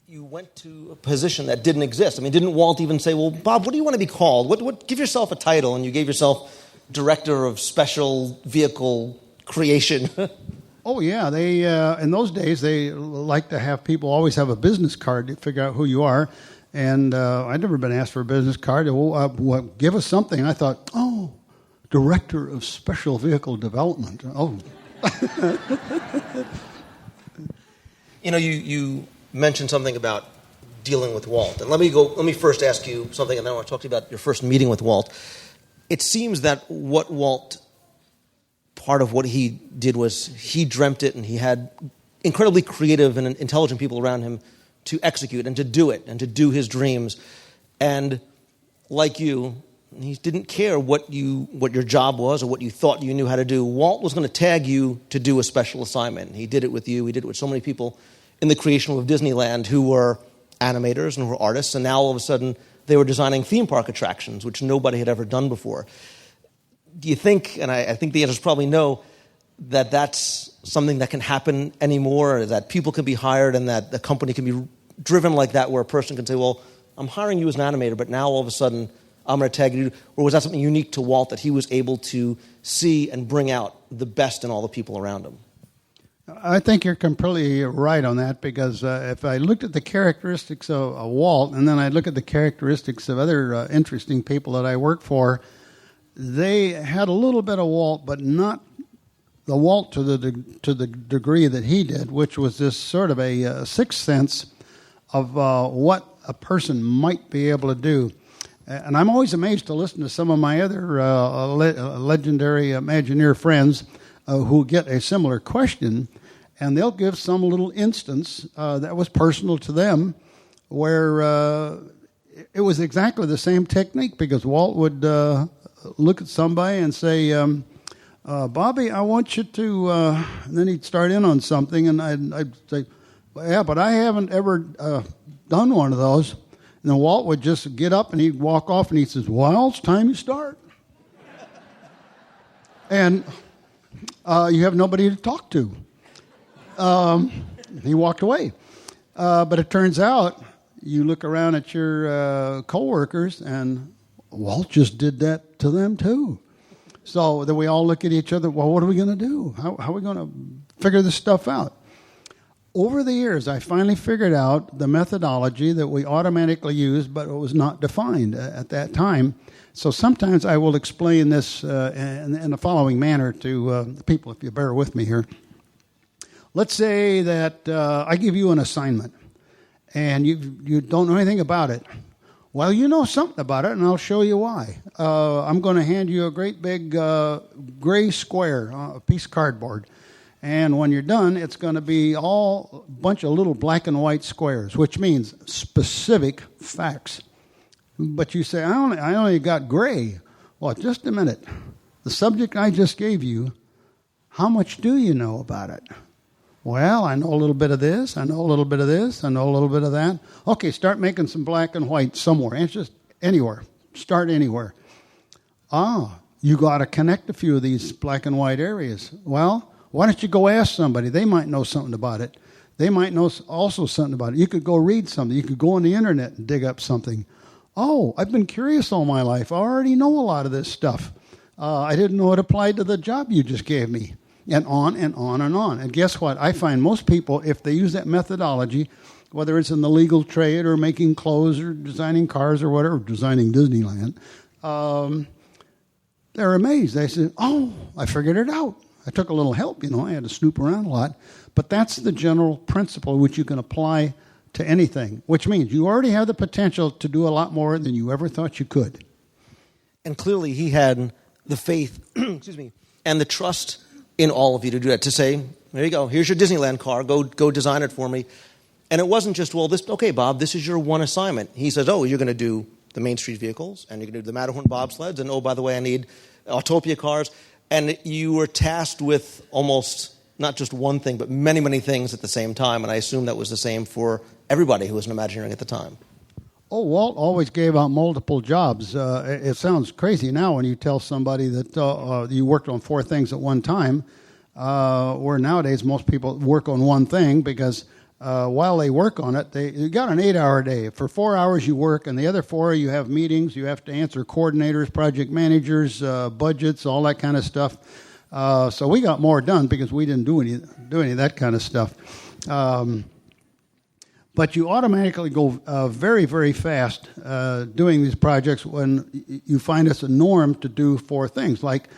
you went to a position that didn't exist. I mean, didn't Walt even say, "Well, Bob, what do you want to be called? What give yourself a title?" And you gave yourself Director of Special Vehicle Creation. Oh, yeah. They in those days, they like to have people always have a business card to figure out who you are. And I'd never been asked for a business card. Well, give us something. And I thought, Director of Special Vehicle Development. Oh. You mentioned something about dealing with Walt. And let me first ask you something, and then I want to talk to you about your first meeting with Walt. It seems that part of what he did was he dreamt it, and he had incredibly creative and intelligent people around him to execute and to do it and to do his dreams. And like you, he didn't care what your job was or what you thought you knew how to do. Walt was going to tag you to do a special assignment. He did it with you. He did it with so many people in the creation of Disneyland who were animators and who were artists, and now all of a sudden they were designing theme park attractions, which nobody had ever done before. Do you think, and I think the answer is probably no, that that's something that can happen anymore, or that people can be hired and that the company can be driven like that, where a person can say, "Well, I'm hiring you as an animator, but now all of a sudden I'm going to tag you"? Or was that something unique to Walt, that he was able to see and bring out the best in all the people around him? I think you're completely right on that, because if I looked at the characteristics of Walt, and then I look at the characteristics of other interesting people that I work for, they had a little bit of Walt, but not the Walt to the degree that he did, which was this sort of a sixth sense of what a person might be able to do. And I'm always amazed to listen to some of my other legendary Imagineer friends who get a similar question, and they'll give some little instance that was personal to them, where it was exactly the same technique, because Walt would look at somebody and say, "Bobby, I want you to," and then he'd start in on something, and I'd say, "Yeah, but I haven't ever done one of those." And then Walt would just get up and he'd walk off, and he says, "Well, it's time you start." And you have nobody to talk to. He walked away. But it turns out, you look around at your coworkers, and Walt just did that to them too. So then we all look at each other, well, what are we going to do? How are we going to figure this stuff out? Over the years, I finally figured out the methodology that we automatically used, but it was not defined at that time. So sometimes I will explain this in the following manner to the people, if you bear with me here. Let's say that I give you an assignment, and you don't know anything about it. Well, you know something about it, and I'll show you why. I'm going to hand you a great big gray square, a piece of cardboard. And when you're done, it's going to be all a bunch of little black and white squares, which means specific facts. But you say, I only got gray. Well, just a minute. The subject I just gave you, how much do you know about it? Well, I know a little bit of this, I know a little bit of this, I know a little bit of that. Okay, start making some black and white somewhere. It's just anywhere. Start anywhere. You got to connect a few of these black and white areas. Well, why don't you go ask somebody? They might know something about it. They might know also something about it. You could go read something. You could go on the internet and dig up something. Oh, I've been curious all my life. I already know a lot of this stuff. I didn't know it applied to the job you just gave me. And on and on and on. And guess what? I find most people, if they use that methodology, whether it's in the legal trade or making clothes or designing cars or whatever, designing Disneyland, they're amazed. They say, oh, I figured it out. I took a little help, I had to snoop around a lot. But that's the general principle which you can apply to anything, which means you already have the potential to do a lot more than you ever thought you could. And clearly he had the faith, and the trust in all of you to do that, to say, there you go, here's your Disneyland car, go design it for me. And it wasn't just, okay, Bob, this is your one assignment. He says, you're going to do the Main Street vehicles, and you're going to do the Matterhorn bobsleds, and by the way, I need Autopia cars. And you were tasked with almost not just one thing, but many, many things at the same time. And I assume that was the same for everybody who was in Imagineering at the time. Oh, Walt always gave out multiple jobs. It sounds crazy now when you tell somebody that you worked on 4 things at one time, where nowadays most people work on one thing because while they work on it, you got an 8-hour day. For 4 hours you work, and the other 4 you have meetings. You have to answer coordinators, project managers, budgets, all that kind of stuff. So we got more done because we didn't do any of that kind of stuff. But you automatically go very, very fast doing these projects when you find it's a norm to do 4 things. Like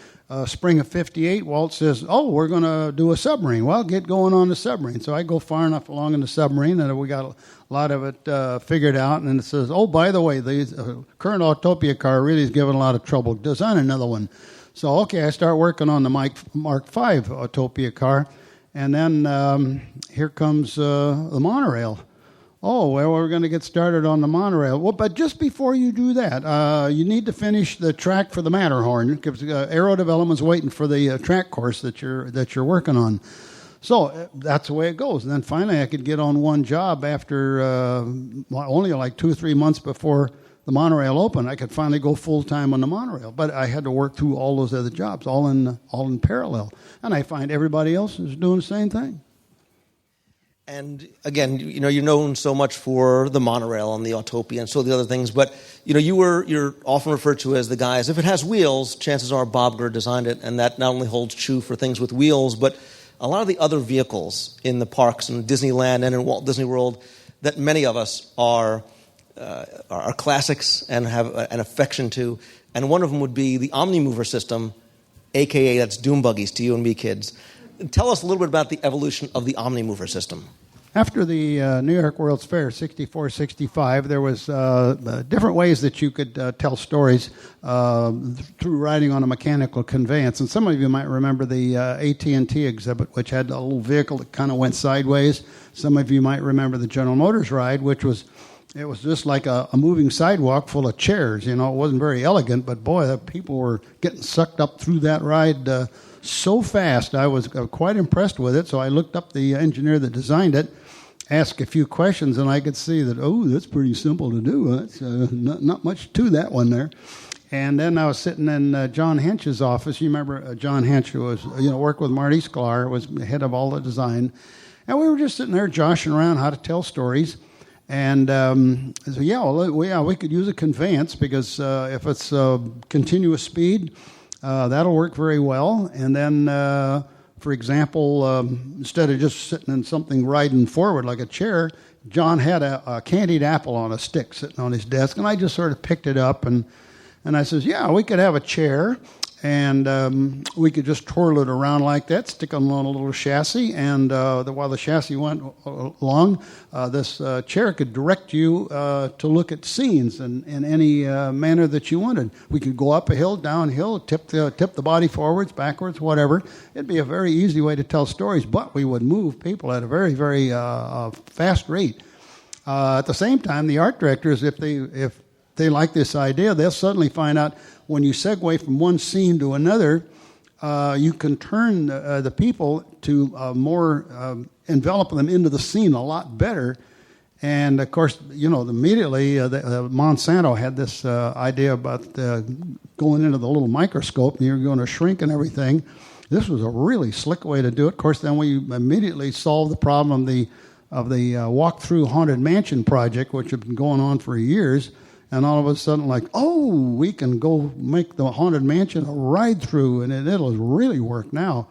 spring of 58, Walt says, we're going to do a submarine. Well, get going on the submarine. So I go far enough along in the submarine, and we got a lot of it figured out. And then it says, by the way, the current Autopia car really is giving a lot of trouble. Design another one. So, okay, I start working on the Mark V Autopia car. And then here comes the monorail. We're going to get started on the monorail. Well, but just before you do that, you need to finish the track for the Matterhorn, because Aero Development's waiting for the track course that you're working on. So that's the way it goes. And then finally I could get on one job after only like 2 or 3 months before the monorail opened. I could finally go full-time on the monorail. But I had to work through all those other jobs, all in parallel. And I find everybody else is doing the same thing. And again, you're known so much for the monorail and the Autopia and so the other things, but you're often referred to as the guys. If it has wheels, chances are Bob Gurr designed it, and that not only holds true for things with wheels, but a lot of the other vehicles in the parks in Disneyland and in Walt Disney World that many of us are classics and have an affection to. And one of them would be the Omnimover system, a.k.a. that's Doom Buggies to you and me kids. Tell us a little bit about the evolution of the Omnimover system. After the New York World's Fair, 64, 65, there was different ways that you could tell stories through riding on a mechanical conveyance. And some of you might remember the AT&T exhibit, which had a little vehicle that kind of went sideways. Some of you might remember the General Motors ride, which was just like a moving sidewalk full of chairs. It wasn't very elegant, but boy, the people were getting sucked up through that ride so fast. I was quite impressed with it, so I looked up the engineer that designed it, asked a few questions, and I could see that, that's pretty simple to do. That's not much to that one there. And then I was sitting in John Hench's office. You remember John Hench, who was, worked with Marty Sklar, was head of all the design. And we were just sitting there joshing around how to tell stories. And I said, we could use a conveyance because if it's continuous speed, that'll work very well. And then, for example, instead of just sitting in something riding forward like a chair, John had a candied apple on a stick sitting on his desk, and I just sort of picked it up, and I says, we could have a chair, And we could just twirl it around like that, stick it on a little chassis, and while the chassis went along, this chair could direct you to look at scenes in any manner that you wanted. We could go up a hill, downhill, tip the body forwards, backwards, whatever. It'd be a very easy way to tell stories, but we would move people at a very, very fast rate. At the same time, the art directors, if they like this idea, they'll suddenly find out when you segue from one scene to another, you can turn the people to more envelop them into the scene a lot better. And of course, immediately Monsanto had this idea about going into the little microscope and you're going to shrink and everything. This was a really slick way to do it. Of course, then we immediately solved the problem of the walk-through haunted mansion project, which had been going on for years. And all of a sudden, we can go make the haunted mansion a ride-through, and it'll really work now.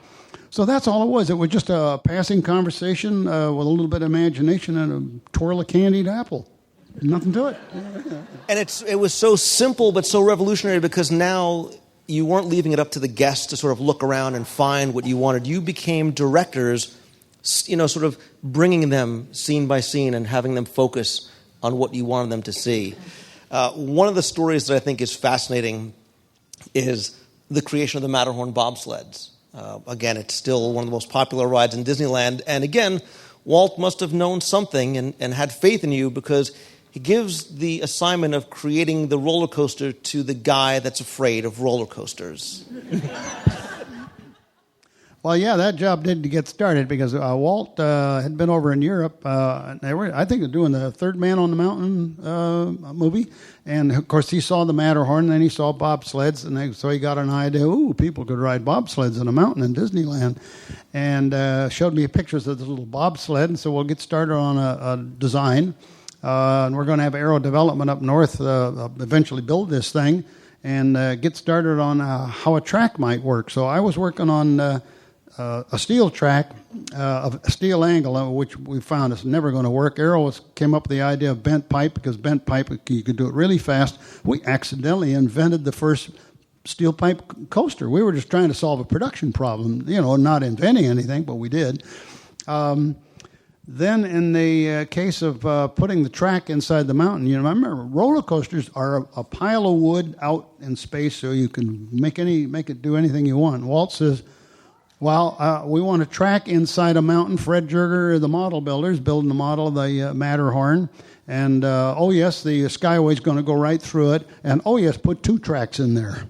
So that's all it was. It was just a passing conversation with a little bit of imagination and a twirl of candied apple. Nothing to it. And it was so simple but so revolutionary because now you weren't leaving it up to the guests to sort of look around and find what you wanted. You became directors, sort of bringing them scene by scene and having them focus on what you wanted them to see. One of the stories that I think is fascinating is the creation of the Matterhorn bobsleds. Again, it's still one of the most popular rides in Disneyland. And again, Walt must have known something and had faith in you because he gives the assignment of creating the roller coaster to the guy that's afraid of roller coasters. Well, yeah, that job did get started because Walt had been over in Europe. They were, I think, doing the Third Man on the Mountain movie. And, of course, he saw the Matterhorn, and then he saw bobsleds. And so he got an idea, people could ride bobsleds in a mountain in Disneyland. And showed me pictures of this little bobsled. And so we'll get started on a design. And we're going to have Aero Development up north eventually build this thing and get started on how a track might work. So I was working on a steel track of a steel angle, which we found is never going to work. Aero came up with the idea of bent pipe because bent pipe, you could do it really fast. We accidentally invented the first steel pipe coaster. We were just trying to solve a production problem, not inventing anything, but we did. Then in the case of putting the track inside the mountain, remember roller coasters are a pile of wood out in space so you can make it do anything you want. Walt says, we want a track inside a mountain. Fred Jerger, the model builder, is building the model of the Matterhorn. And, yes, the Skyway's going to go right through it. And, yes, put 2 tracks in there.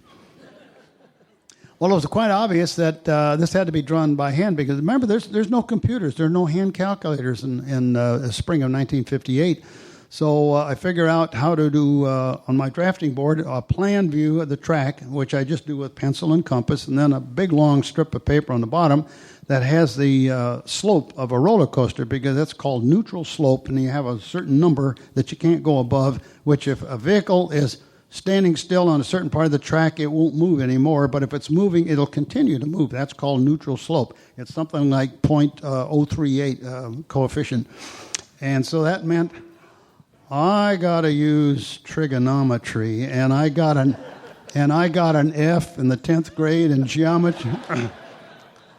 Well, it was quite obvious that this had to be drawn by hand because, remember, there's no computers. There are no hand calculators in the spring of 1958. So I figure out how to do, on my drafting board, a plan view of the track, which I just do with pencil and compass, and then a big, long strip of paper on the bottom that has the slope of a roller coaster, because that's called neutral slope, and you have a certain number that you can't go above, which if a vehicle is standing still on a certain part of the track, it won't move anymore, but if it's moving, it'll continue to move. That's called neutral slope. It's something like 0.038 coefficient. And so that meant I got to use trigonometry, and I got an F in the 10th grade in geometry.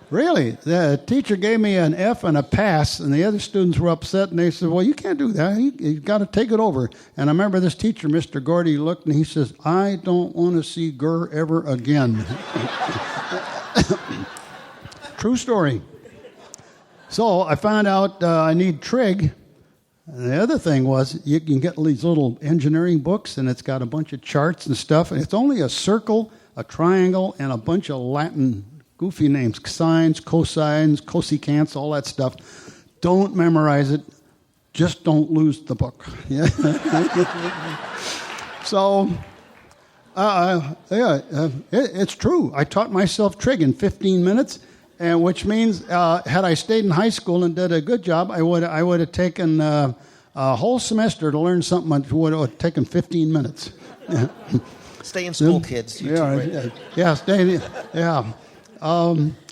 Really, the teacher gave me an F and a pass, and the other students were upset, and they said, well, you can't do that. You've got to take it over. And I remember this teacher, Mr. Gordy, looked, and he says, I don't want to see GUR ever again. True story. So I found out I need trig. And the other thing was you can get these little engineering books, and it's got a bunch of charts and stuff, and it's only a circle, a triangle, and a bunch of Latin goofy names, sines, cosines, cosecants, all that stuff. Don't memorize it. Just don't lose the book. Yeah. So, it's true. I taught myself trig in 15 minutes, and which means had I stayed in high school and did a good job, I would have taken a whole semester to learn something that would have taken 15 minutes. Stay in school, kids.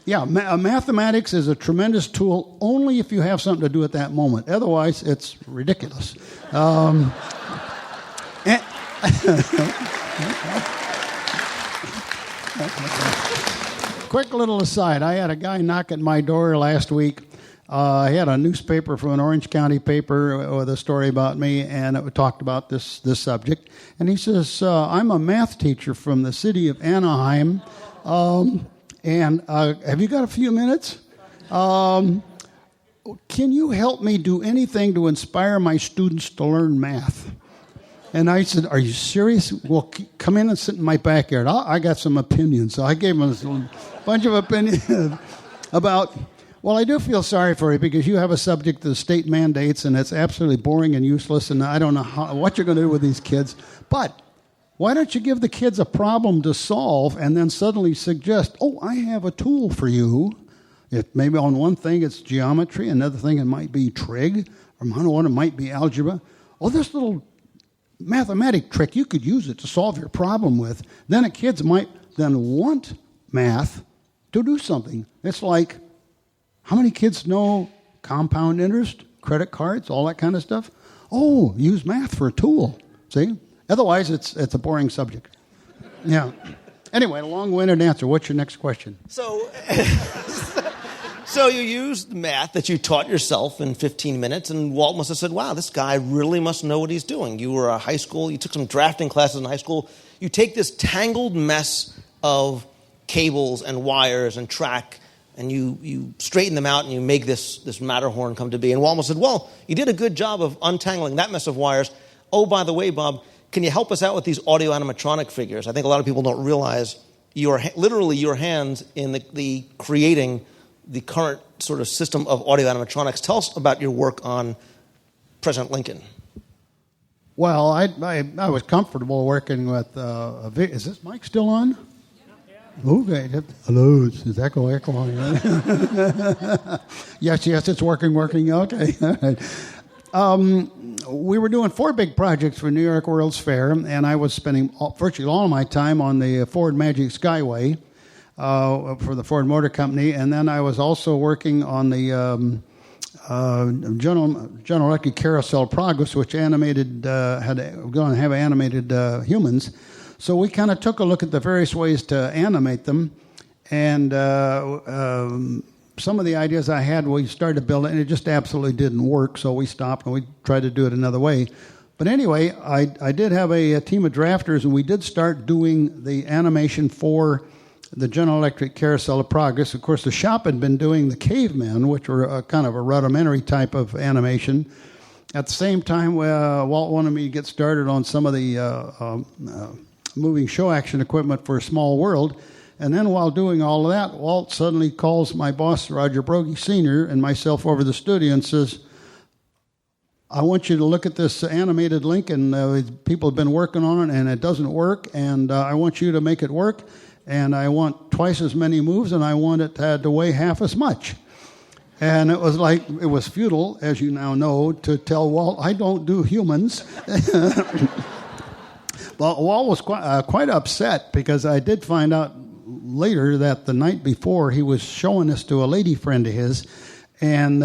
Mathematics is a tremendous tool only if you have something to do at that moment. Otherwise, it's ridiculous. Quick little aside. I had a guy knock at my door last week. He had a newspaper from an Orange County paper with a story about me, and it talked about this subject. And he says, I'm a math teacher from the city of Anaheim, and have you got a few minutes? Can you help me do anything to inspire my students to learn math? And I said, are you serious? Well, come in and sit in my backyard. I got some opinions. So I gave him a bunch of opinions about, well, I do feel sorry for you because you have a subject that the state mandates, and it's absolutely boring and useless, and I don't know what you're going to do with these kids. But why don't you give the kids a problem to solve and then suddenly suggest, oh, I have a tool for you. Maybe on one thing it's geometry, another thing it might be trig, or another one it might be algebra. Oh, this little mathematic trick, you could use it to solve your problem with. Then the kids might then want math to do something. It's like, how many kids know compound interest, credit cards, all that kind of stuff? Oh, use math for a tool. See? Otherwise, it's a boring subject. Yeah. Anyway, a long-winded answer. What's your next question? So you used math that you taught yourself in 15 minutes, and Walt must have said, wow, this guy really must know what he's doing. You were you took some drafting classes in high school. You take this tangled mess of cables and wires and track, and you straighten them out, and you make this Matterhorn come to be. And Walt must have said, well, you did a good job of untangling that mess of wires. Oh, by the way, Bob, can you help us out with these audio animatronic figures? I think a lot of people don't realize literally your hands in the creating the current sort of system of audio animatronics. Tell us about your work on President Lincoln. Well, I was comfortable working with is this mic still on? Okay. Hello, is echo on? Yes, it's working. Okay. We were doing 4 big projects for New York World's Fair, and I was spending virtually all of my time on the Ford Magic Skyway for the Ford Motor Company, and then I was also working on the General Electric Carousel Progress, which animated going to have animated humans. So we kind of took a look at the various ways to animate them, and some of the ideas I had, we started to build it, and it just absolutely didn't work, so we stopped and we tried to do it another way. But anyway, I did have a team of drafters, and we did start doing the animation for the General Electric Carousel of Progress. Of course, the shop had been doing the Cavemen, which were a kind of a rudimentary type of animation. At the same time, Walt wanted me to get started on some of the moving show action equipment for Small World. And then while doing all of that, Walt suddenly calls my boss, Roger Broggie Sr., and myself over the studio and says, I want you to look at this animated Lincoln. People have been working on it, and it doesn't work, and I want you to make it work. And I want twice as many moves, and I want it to weigh half as much. And it was futile, as you now know, to tell Walt, I don't do humans. Well, Walt was quite upset because I did find out later that the night before he was showing this to a lady friend of his, and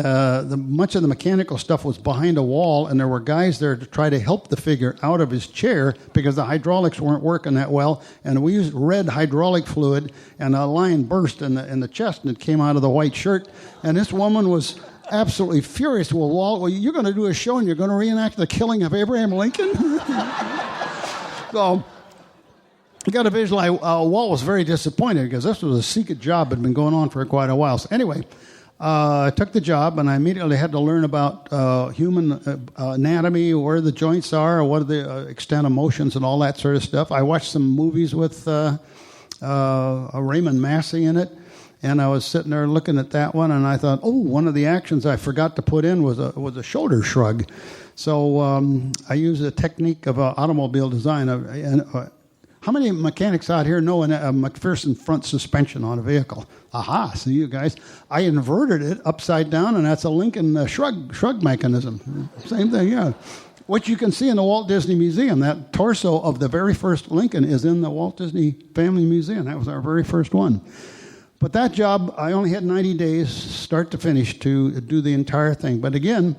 much of the mechanical stuff was behind a wall, and there were guys there to try to help the figure out of his chair because the hydraulics weren't working that well, and we used red hydraulic fluid, and a line burst in the chest, and it came out of the white shirt, and this woman was absolutely furious. Well, Walt, you're going to do a show, and you're going to reenact the killing of Abraham Lincoln? So you got to visualize, Walt was very disappointed because this was a secret job that had been going on for quite a while. So anyway, I took the job, and I immediately had to learn about human anatomy, where the joints are, what are the extent of motions, and all that sort of stuff. I watched some movies with Raymond Massey in it, and I was sitting there looking at that one, and I thought, one of the actions I forgot to put in was a shoulder shrug. So I used a technique of automobile design. How many mechanics out here know a McPherson front suspension on a vehicle? Aha, see you guys. I inverted it upside down, and that's a Lincoln shrug mechanism. Same thing, yeah. What you can see in the Walt Disney Museum, that torso of the very first Lincoln is in the Walt Disney Family Museum. That was our very first one. But that job, I only had 90 days, start to finish, to do the entire thing. But again,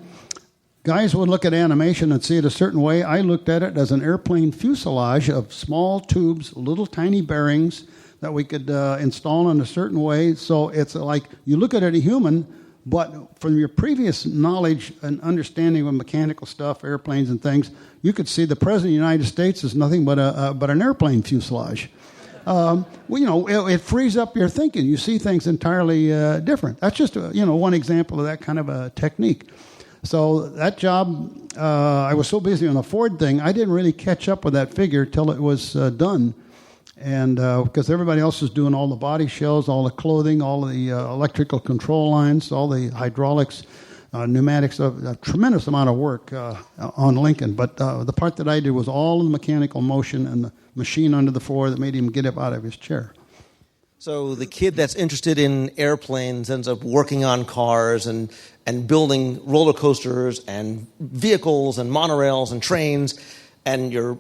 guys would look at animation and see it a certain way. I looked at it as an airplane fuselage of small tubes, little tiny bearings, that we could install in a certain way. So it's like you look at it a human, but from your previous knowledge and understanding of mechanical stuff, airplanes and things, you could see the President of the United States is nothing but an airplane fuselage. It frees up your thinking. You see things entirely different. That's just one example of that kind of a technique. So that job, I was so busy on the Ford thing, I didn't really catch up with that figure till it was done. And because everybody else was doing all the body shells, all the clothing, all the electrical control lines, all the hydraulics, pneumatics, a tremendous amount of work on Lincoln. But the part that I did was all the mechanical motion and the machine under the floor that made him get up out of his chair. So the kid that's interested in airplanes ends up working on cars and building roller coasters and vehicles and monorails and trains, and you're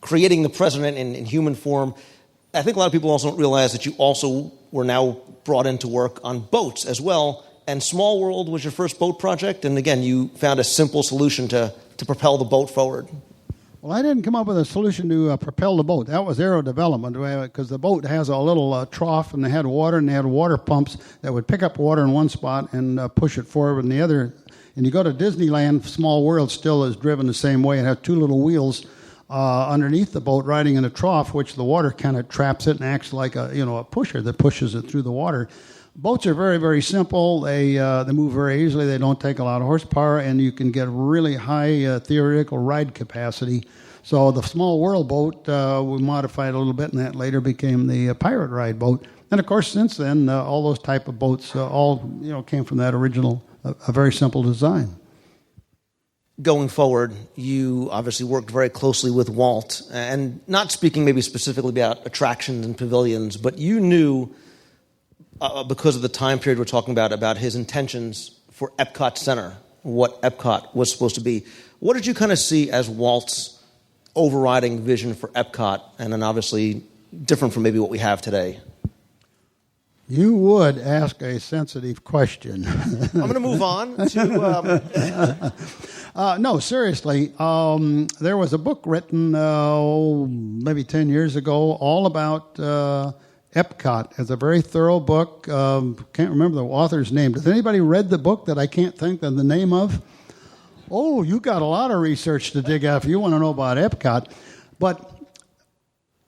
creating the president in human form. I think a lot of people also don't realize that you also were now brought in to work on boats as well. And Small World was your first boat project, and again, you found a simple solution to propel the boat forward. Well, I didn't come up with a solution to propel the boat. That was aero development, because the boat has a little trough, and they had water, and they had water pumps that would pick up water in one spot and push it forward in the other. And you go to Disneyland, Small World still is driven the same way. It has two little wheels underneath the boat riding in a trough, which the water kind of traps it and acts like a pusher that pushes it through the water. Boats are very, very simple. They move very easily. They don't take a lot of horsepower, and you can get really high theoretical ride capacity. So the Small World boat, we modified a little bit, and that later became the Pirate Ride boat. And of course, since then, all those type of boats all came from that original, a very simple design. Going forward, you obviously worked very closely with Walt, and not speaking maybe specifically about attractions and pavilions, but you knew, because of the time period we're talking about his intentions for Epcot Center, what Epcot was supposed to be. What did you kind of see as Walt's overriding vision for Epcot, and then obviously different from maybe what we have today? You would ask a sensitive question. I'm going to move on to... No, seriously. There was a book written maybe 10 years ago all about Epcot. It's a very thorough book. Can't remember the author's name. Has anybody read the book that I can't think of the name of? Oh, you got a lot of research to dig out if you want to know about Epcot. But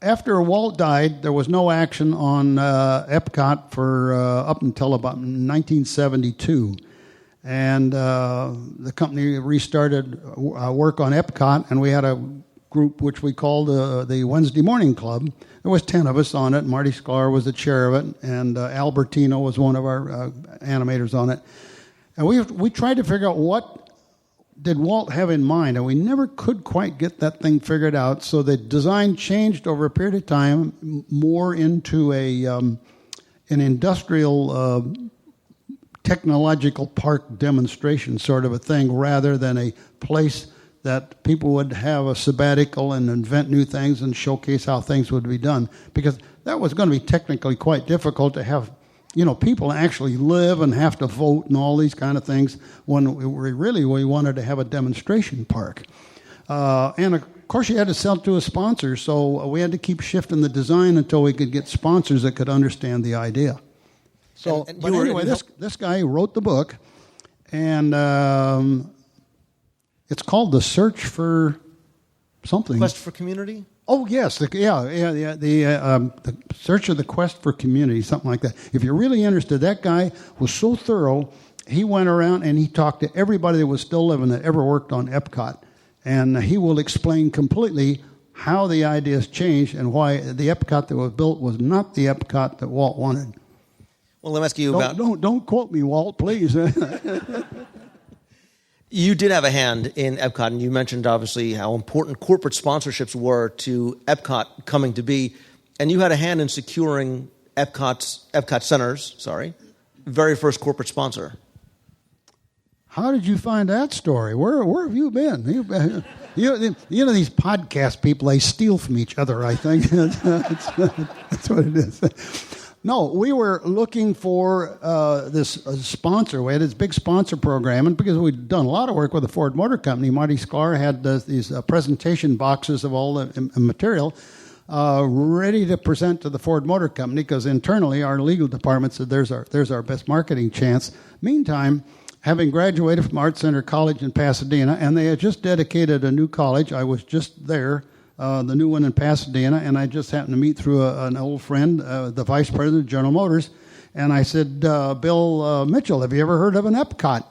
after Walt died, there was no action on Epcot for up until about 1972. And the company restarted work on Epcot, and we had a group which we called the Wednesday Morning Club. There was 10 of us on it. Marty Sklar was the chair of it, and Albertino was one of our animators on it. And we tried to figure out what did Walt have in mind, and we never could quite get that thing figured out. So the design changed over a period of time more into an industrial technological park demonstration sort of a thing, rather than a place that people would have a sabbatical and invent new things and showcase how things would be done. Because that was going to be technically quite difficult to have, people actually live and have to vote and all these kind of things when we wanted to have a demonstration park. And of course you had to sell to a sponsor, so we had to keep shifting the design until we could get sponsors that could understand the idea. So, but anyway, this guy wrote the book, and it's called The Search for something. Quest for Community? Oh, yes. The Search of the Quest for Community, something like that. If you're really interested, that guy was so thorough, he went around and he talked to everybody that was still living that ever worked on Epcot. And he will explain completely how the ideas changed and why the Epcot that was built was not the Epcot that Walt wanted. Well, let me ask you about... Don't quote me, Walt, please. You did have a hand in Epcot, and you mentioned, obviously, how important corporate sponsorships were to Epcot coming to be. And you had a hand in securing Epcot Center's, very first corporate sponsor. How did you find that story? Where have you been? These podcast people, they steal from each other, I think. That's what it is. No, we were looking for this sponsor. We had this big sponsor program, and because we'd done a lot of work with the Ford Motor Company, Marty Sklar had these presentation boxes of all the material. ready to present to the Ford Motor Company, because internally our legal department said there's our best marketing chance. Meantime, having graduated from Art Center College in Pasadena, and they had just dedicated a new college. I was just there, the new one in Pasadena, and I just happened to meet through an old friend, the vice president of General Motors, and I said, Bill Mitchell, have you ever heard of an Epcot?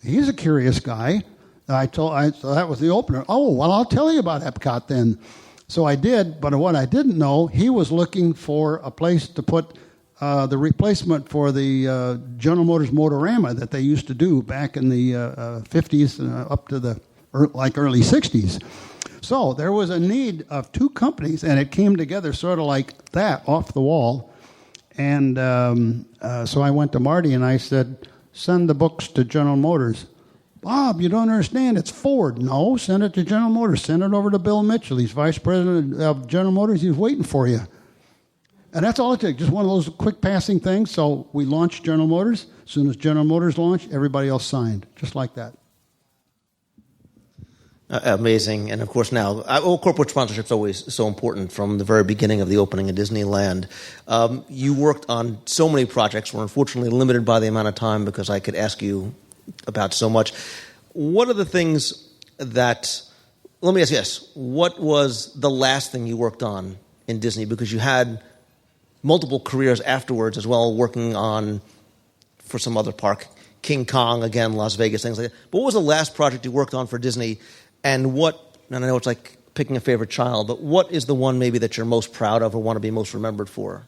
He's a curious guy. So that was the opener. Oh, well, I'll tell you about Epcot then. So I did, but what I didn't know, he was looking for a place to put the replacement for the General Motors Motorama that they used to do back in the 50s up to the early 60s. So there was a need of two companies, and it came together sort of like that, off the wall. And so I went to Marty and I said, send the books to General Motors. Bob, you don't understand. It's Ford. No, send it to General Motors. Send it over to Bill Mitchell. He's vice president of General Motors. He's waiting for you. And that's all it took, just one of those quick passing things. So we launched General Motors. As soon as General Motors launched, everybody else signed, just like that. Amazing. And of course now, corporate sponsorship is always so important from the very beginning of the opening of Disneyland. You worked on so many projects. We're unfortunately limited by the amount of time because I could ask you about so much. What are the things that, let me ask you this, what was the last thing you worked on in Disney? Because you had multiple careers afterwards as well, working on, for some other park, King Kong, again, Las Vegas, things like that. But what was the last project you worked on for Disney? And I know it's like picking a favorite child, but what is the one maybe that you're most proud of or want to be most remembered for?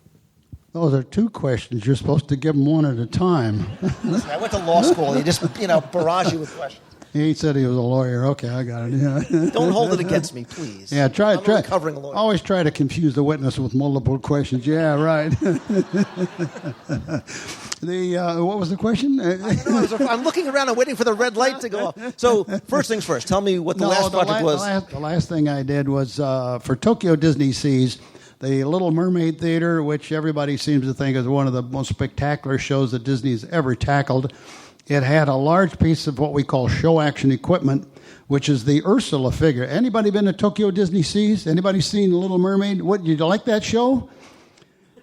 Those are two questions. You're supposed to give them one at a time. Listen, I went to law school. You just, barrage you with questions. He said he was a lawyer. Okay, I got it. Yeah. Don't hold it against me, please. Yeah, try. Recovering lawyer. Always try to confuse the witness with multiple questions. Yeah, right. What was the question? I'm looking around and waiting for the red light to go off. So, first things first. Tell me what the last project was. The last thing I did was for Tokyo Disney Seas, the Little Mermaid Theater, which everybody seems to think is one of the most spectacular shows that Disney's ever tackled. It had a large piece of what we call show action equipment, which is the Ursula figure. Anybody been to Tokyo Disney Seas? Anybody seen The Little Mermaid? What, did you like that show?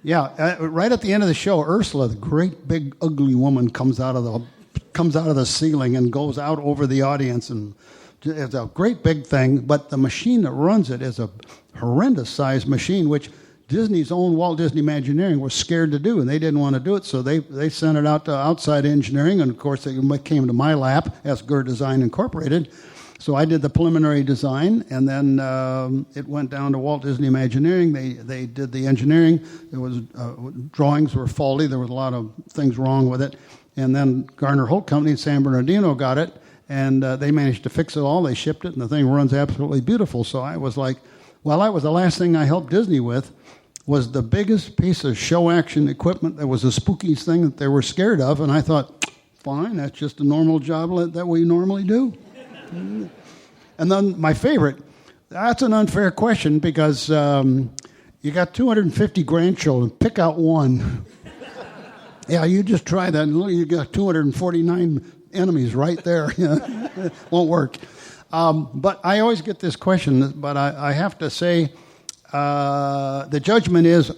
Yeah, right at the end of the show, Ursula, the great big ugly woman, comes out of the ceiling and goes out over the audience, and it's a great big thing. But the machine that runs it is a horrendous sized machine, which Disney's own Walt Disney Imagineering was scared to do, and they didn't want to do it, so they sent it out to outside engineering, and of course it came to my lap, Esger Design Incorporated. So I did the preliminary design, and then it went down to Walt Disney Imagineering. They did the engineering. It was drawings were faulty. There was a lot of things wrong with it. And then Garner Holt Company in San Bernardino got it, and they managed to fix it all. They shipped it, and the thing runs absolutely beautiful. So I was like, well, that was the last thing I helped Disney with, was the biggest piece of show action equipment that was the spookiest thing that they were scared of. And I thought, fine, that's just a normal job that we normally do. And then my favorite, that's an unfair question because you got 250 grandchildren. Pick out one. Yeah, you just try that. You got 249 enemies right there. Won't work. But I always get this question, but I have to say the judgment is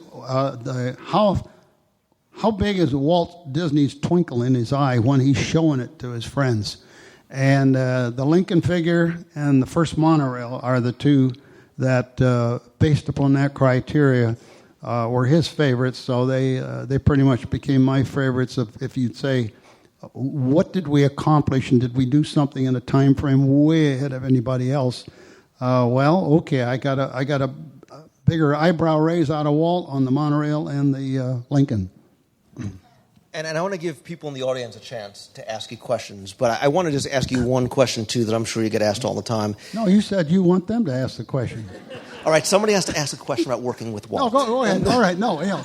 how big is Walt Disney's twinkle in his eye when he's showing it to his friends. And the Lincoln figure and the first monorail are the two that, based upon that criteria, were his favorites. So they pretty much became my favorites. If you'd say, what did we accomplish, and did we do something in a time frame way ahead of anybody else? Well, okay, I got a bigger eyebrow raise out of Walt on the monorail and the Lincoln. And I want to give people in the audience a chance to ask you questions, but I want to just ask you one question, too, that I'm sure you get asked all the time. No, you said you want them to ask the question. All right, somebody has to ask a question about working with Walt. No, go ahead. All right, no. Yeah.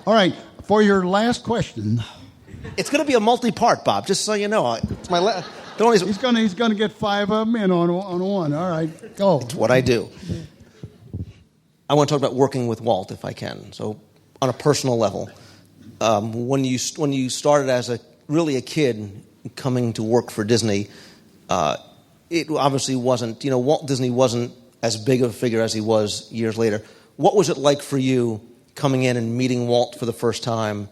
All right, for your last question. It's going to be a multi-part, Bob, just so you know. It's my He's going to get 5 of them in on one. All right, go. It's what I do. I want to talk about working with Walt, if I can. So on a personal level. When you started as a kid coming to work for Disney, it obviously wasn't, Walt Disney wasn't as big of a figure as he was years later. What was it like for you coming in and meeting Walt for the first time,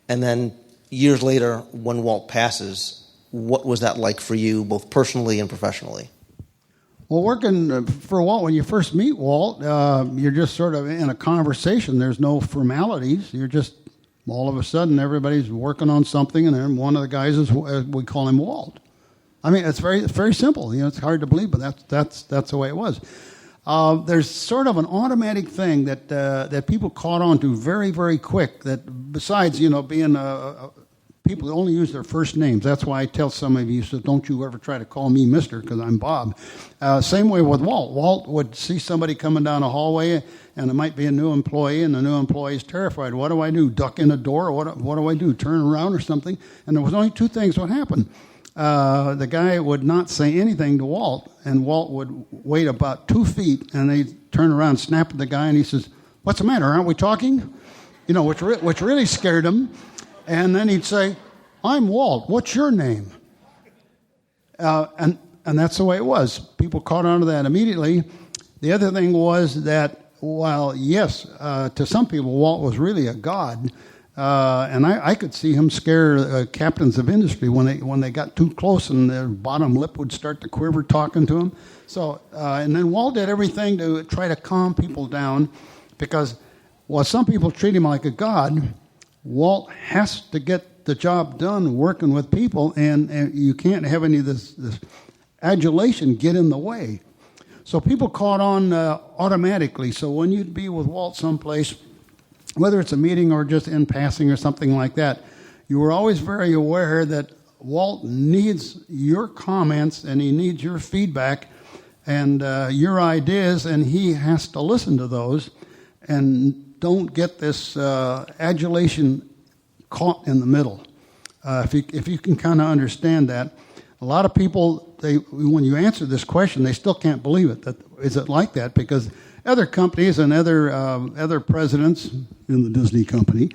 and then years later when Walt passes, what was that like for you, both personally and professionally? Well, working for Walt, when you first meet Walt, you're just sort of in a conversation. There's no formalities. You're just, all of a sudden, everybody's working on something, and then one of the guys is, we call him Walt. I mean, it's very simple. It's hard to believe, but that's the way it was. There's sort of an automatic thing that people caught on to very, very quick. That besides, being people only use their first names. That's why I tell some of you, so don't you ever try to call me Mister, because I'm Bob. Same way with Walt. Walt would see somebody coming down a hallway, and it might be a new employee, and the new employee is terrified. What do I do? Duck in a door? Or what do I do? Turn around or something? And there was only two things would happen. The guy would not say anything to Walt, and Walt would wait about 2 feet, and they'd turn around, snap at the guy, and he says, "What's the matter? Aren't we talking?" Which really scared him. And then he'd say, "I'm Walt. What's your name?" And that's the way it was. People caught on to that immediately. The other thing was that, while yes, to some people, Walt was really a god. And I could see him scare captains of industry when they got too close and their bottom lip would start to quiver talking to him. So, and then Walt did everything to try to calm people down, because while some people treat him like a god, Walt has to get the job done working with people, and you can't have any of this adulation get in the way. So people caught on automatically. So when you'd be with Walt someplace, whether it's a meeting or just in passing or something like that, you were always very aware that Walt needs your comments and he needs your feedback and your ideas, and he has to listen to those, and don't get this adulation caught in the middle. If you can kind of understand that. A lot of people, when you answer this question, they still can't believe it. Is it like that? Because other companies and other presidents in the Disney company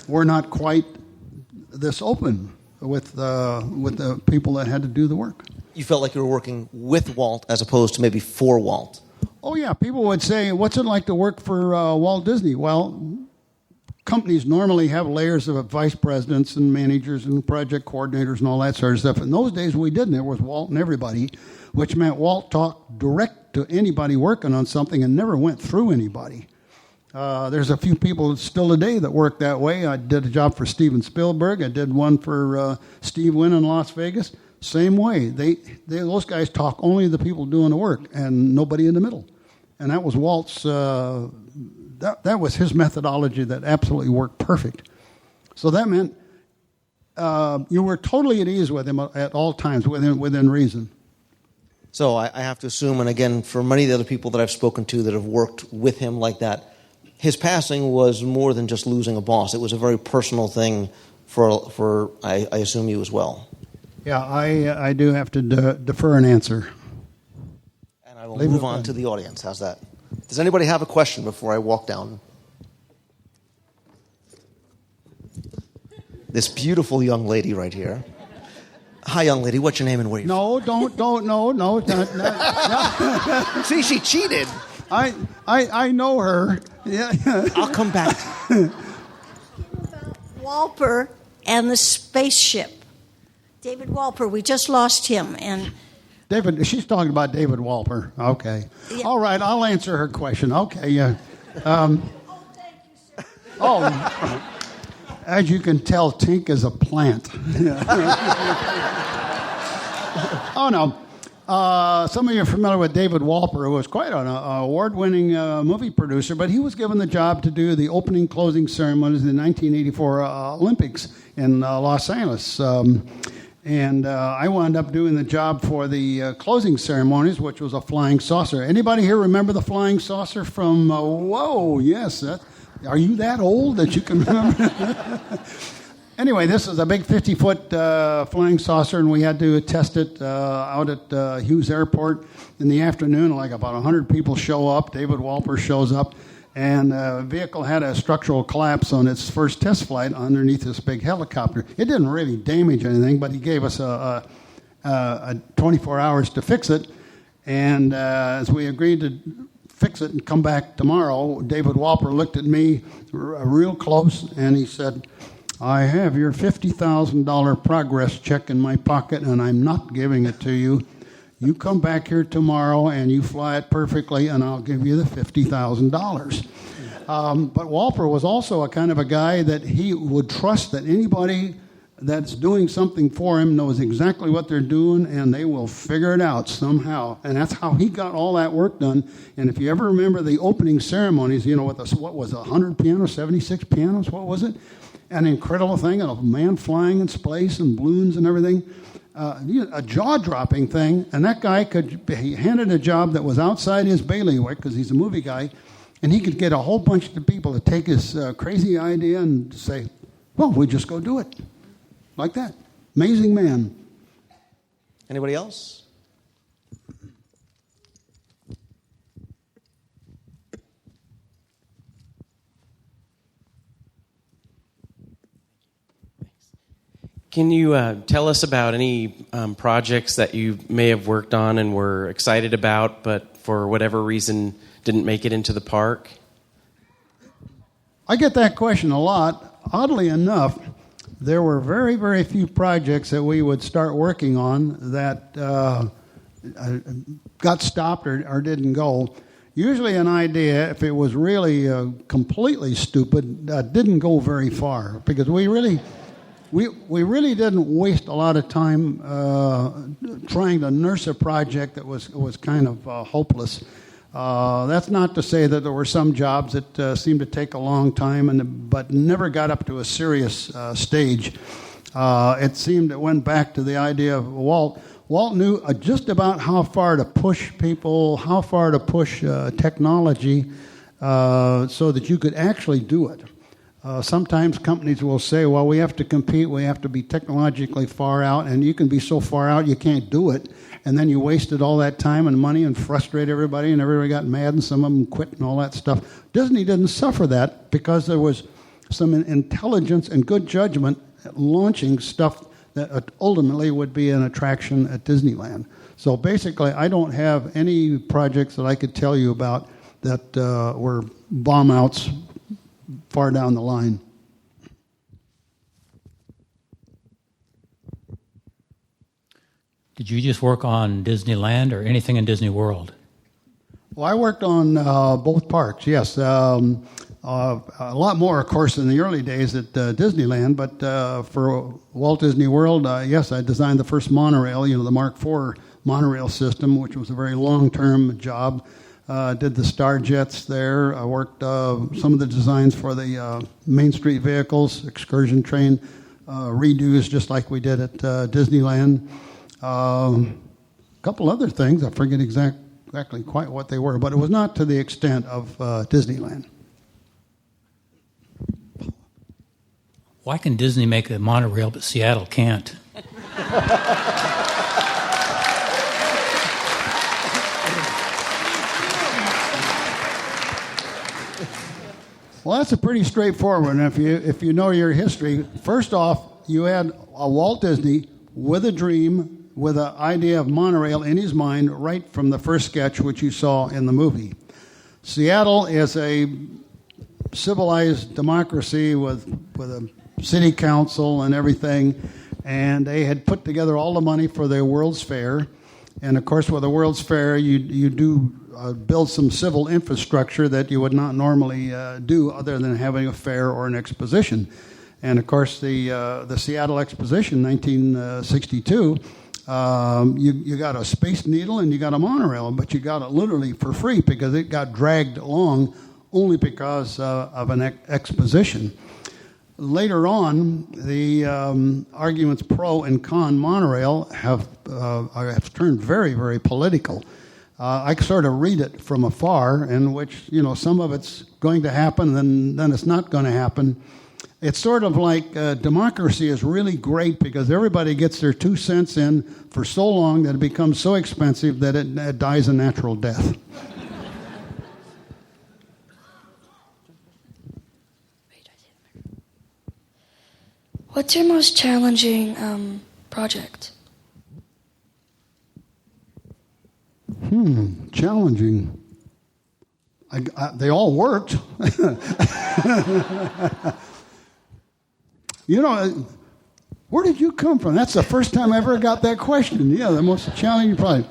were not quite this open with the people that had to do the work. You felt like you were working with Walt as opposed to maybe for Walt. Oh yeah, people would say, "What's it like to work for Walt Disney?" Well, companies normally have layers of vice presidents and managers and project coordinators and all that sort of stuff. In those days, we didn't. It was Walt and everybody, which meant Walt talked direct to anybody working on something and never went through anybody. There's a few people still today that work that way. I did a job for Steven Spielberg. I did one for Steve Wynn in Las Vegas. Same way. Those guys talk only to the people doing the work and nobody in the middle. And that was Walt's... That was his methodology that absolutely worked perfect. So that meant you were totally at ease with him at all times, within reason. So I have to assume, and again, for many of the other people that I've spoken to that have worked with him like that, his passing was more than just losing a boss. It was a very personal thing for I assume you as well. Yeah, I do have to defer an answer. And I will move on to the audience. How's that? Does anybody have a question before I walk down? This beautiful young lady right here. Hi, young lady. What's your name and where are you from? No. See, she cheated. I know her. Yeah. I'll come back. Walper and the spaceship. David Walper, we just lost him. And David, she's talking about David Walper. Okay. Yeah. All right, I'll answer her question. Okay, yeah. Thank you, sir. As you can tell, Tink is a plant. Oh, no. Some of you are familiar with David Walper, who was quite an award-winning movie producer, but he was given the job to do the opening closing ceremonies in the 1984 Olympics in Los Angeles. And I wound up doing the job for the closing ceremonies, which was a flying saucer. Anybody here remember the flying saucer from, whoa, yes. Are you that old that you can remember? Anyway, this is a big 50-foot flying saucer, and we had to test it out at Hughes Airport in the afternoon. Like about 100 people show up. David Walper shows up. And the vehicle had a structural collapse on its first test flight underneath this big helicopter. It didn't really damage anything, but he gave us a 24 hours to fix it. And as we agreed to fix it and come back tomorrow. David Walper looked at me real close, and he said, I have your $50,000 progress check in my pocket, and I'm not giving it to you. You come back here tomorrow, and you fly it perfectly, and I'll give you the $50,000. But Walper was also a kind of a guy that he would trust that anybody that's doing something for him knows exactly what they're doing, and they will figure it out somehow. And that's how he got all that work done. And if you ever remember the opening ceremonies, with what was it, 100 pianos, 76 pianos, what was it? An incredible thing, a man flying in space and balloons and everything. A jaw-dropping thing. And that guy he handed a job that was outside his bailiwick, because he's a movie guy, and he could get a whole bunch of people to take his crazy idea and say, well, we just go do it. Like that. Amazing man. Anybody else? Can you tell us about any projects that you may have worked on and were excited about, but for whatever reason didn't make it into the park? I get that question a lot. Oddly enough, there were very, very few projects that we would start working on that got stopped or didn't go. Usually an idea, if it was really completely stupid, didn't go very far, because we really didn't waste a lot of time trying to nurse a project that was kind of hopeless. That's not to say that there were some jobs that seemed to take a long time, but never got up to a serious stage. It seemed it went back to the idea of Walt. Walt knew just about how far to push people, how far to push technology, so that you could actually do it. Sometimes companies will say, well, we have to compete, we have to be technologically far out, and you can be so far out you can't do it. And then you wasted all that time and money and frustrated everybody, and everybody got mad, and some of them quit and all that stuff. Disney didn't suffer that because there was some intelligence and good judgment at launching stuff that ultimately would be an attraction at Disneyland. So basically, I don't have any projects that I could tell you about that were bomb outs far down the line. Did you just work on Disneyland or anything in Disney World? Well, I worked on both parks, yes. A lot more, of course, in the early days at Disneyland, but for Walt Disney World, yes, I designed the first monorail, the Mark IV monorail system, which was a very long-term job. Did the Star Jets there. I worked some of the designs for the Main Street vehicles, excursion train redos, just like we did at Disneyland. A couple other things. I forget exactly quite what they were, but it was not to the extent of Disneyland. Why can Disney make a monorail but Seattle can't? Well, that's a pretty straightforward. And if you know your history, first off, you had a Walt Disney with a dream, with an idea of monorail in his mind right from the first sketch, which you saw in the movie. Seattle is a civilized democracy with a city council and everything, and they had put together all the money for their World's Fair. And, of course, with a World's Fair, you do build some civil infrastructure that you would not normally do other than having a fair or an exposition. And, of course, the Seattle Exposition, 1962, you got a Space Needle and you got a monorail, but you got it literally for free because it got dragged along only because of an exposition. Later on, the arguments pro and con monorail have turned very, very political. I sort of read it from afar, in which, some of it's going to happen, then it's not going to happen. It's sort of like democracy is really great because everybody gets their 2 cents in for so long that it becomes so expensive that it dies a natural death. What's your most challenging project? Challenging. They all worked. Where did you come from? That's the first time I ever got that question. Yeah, the most challenging probably.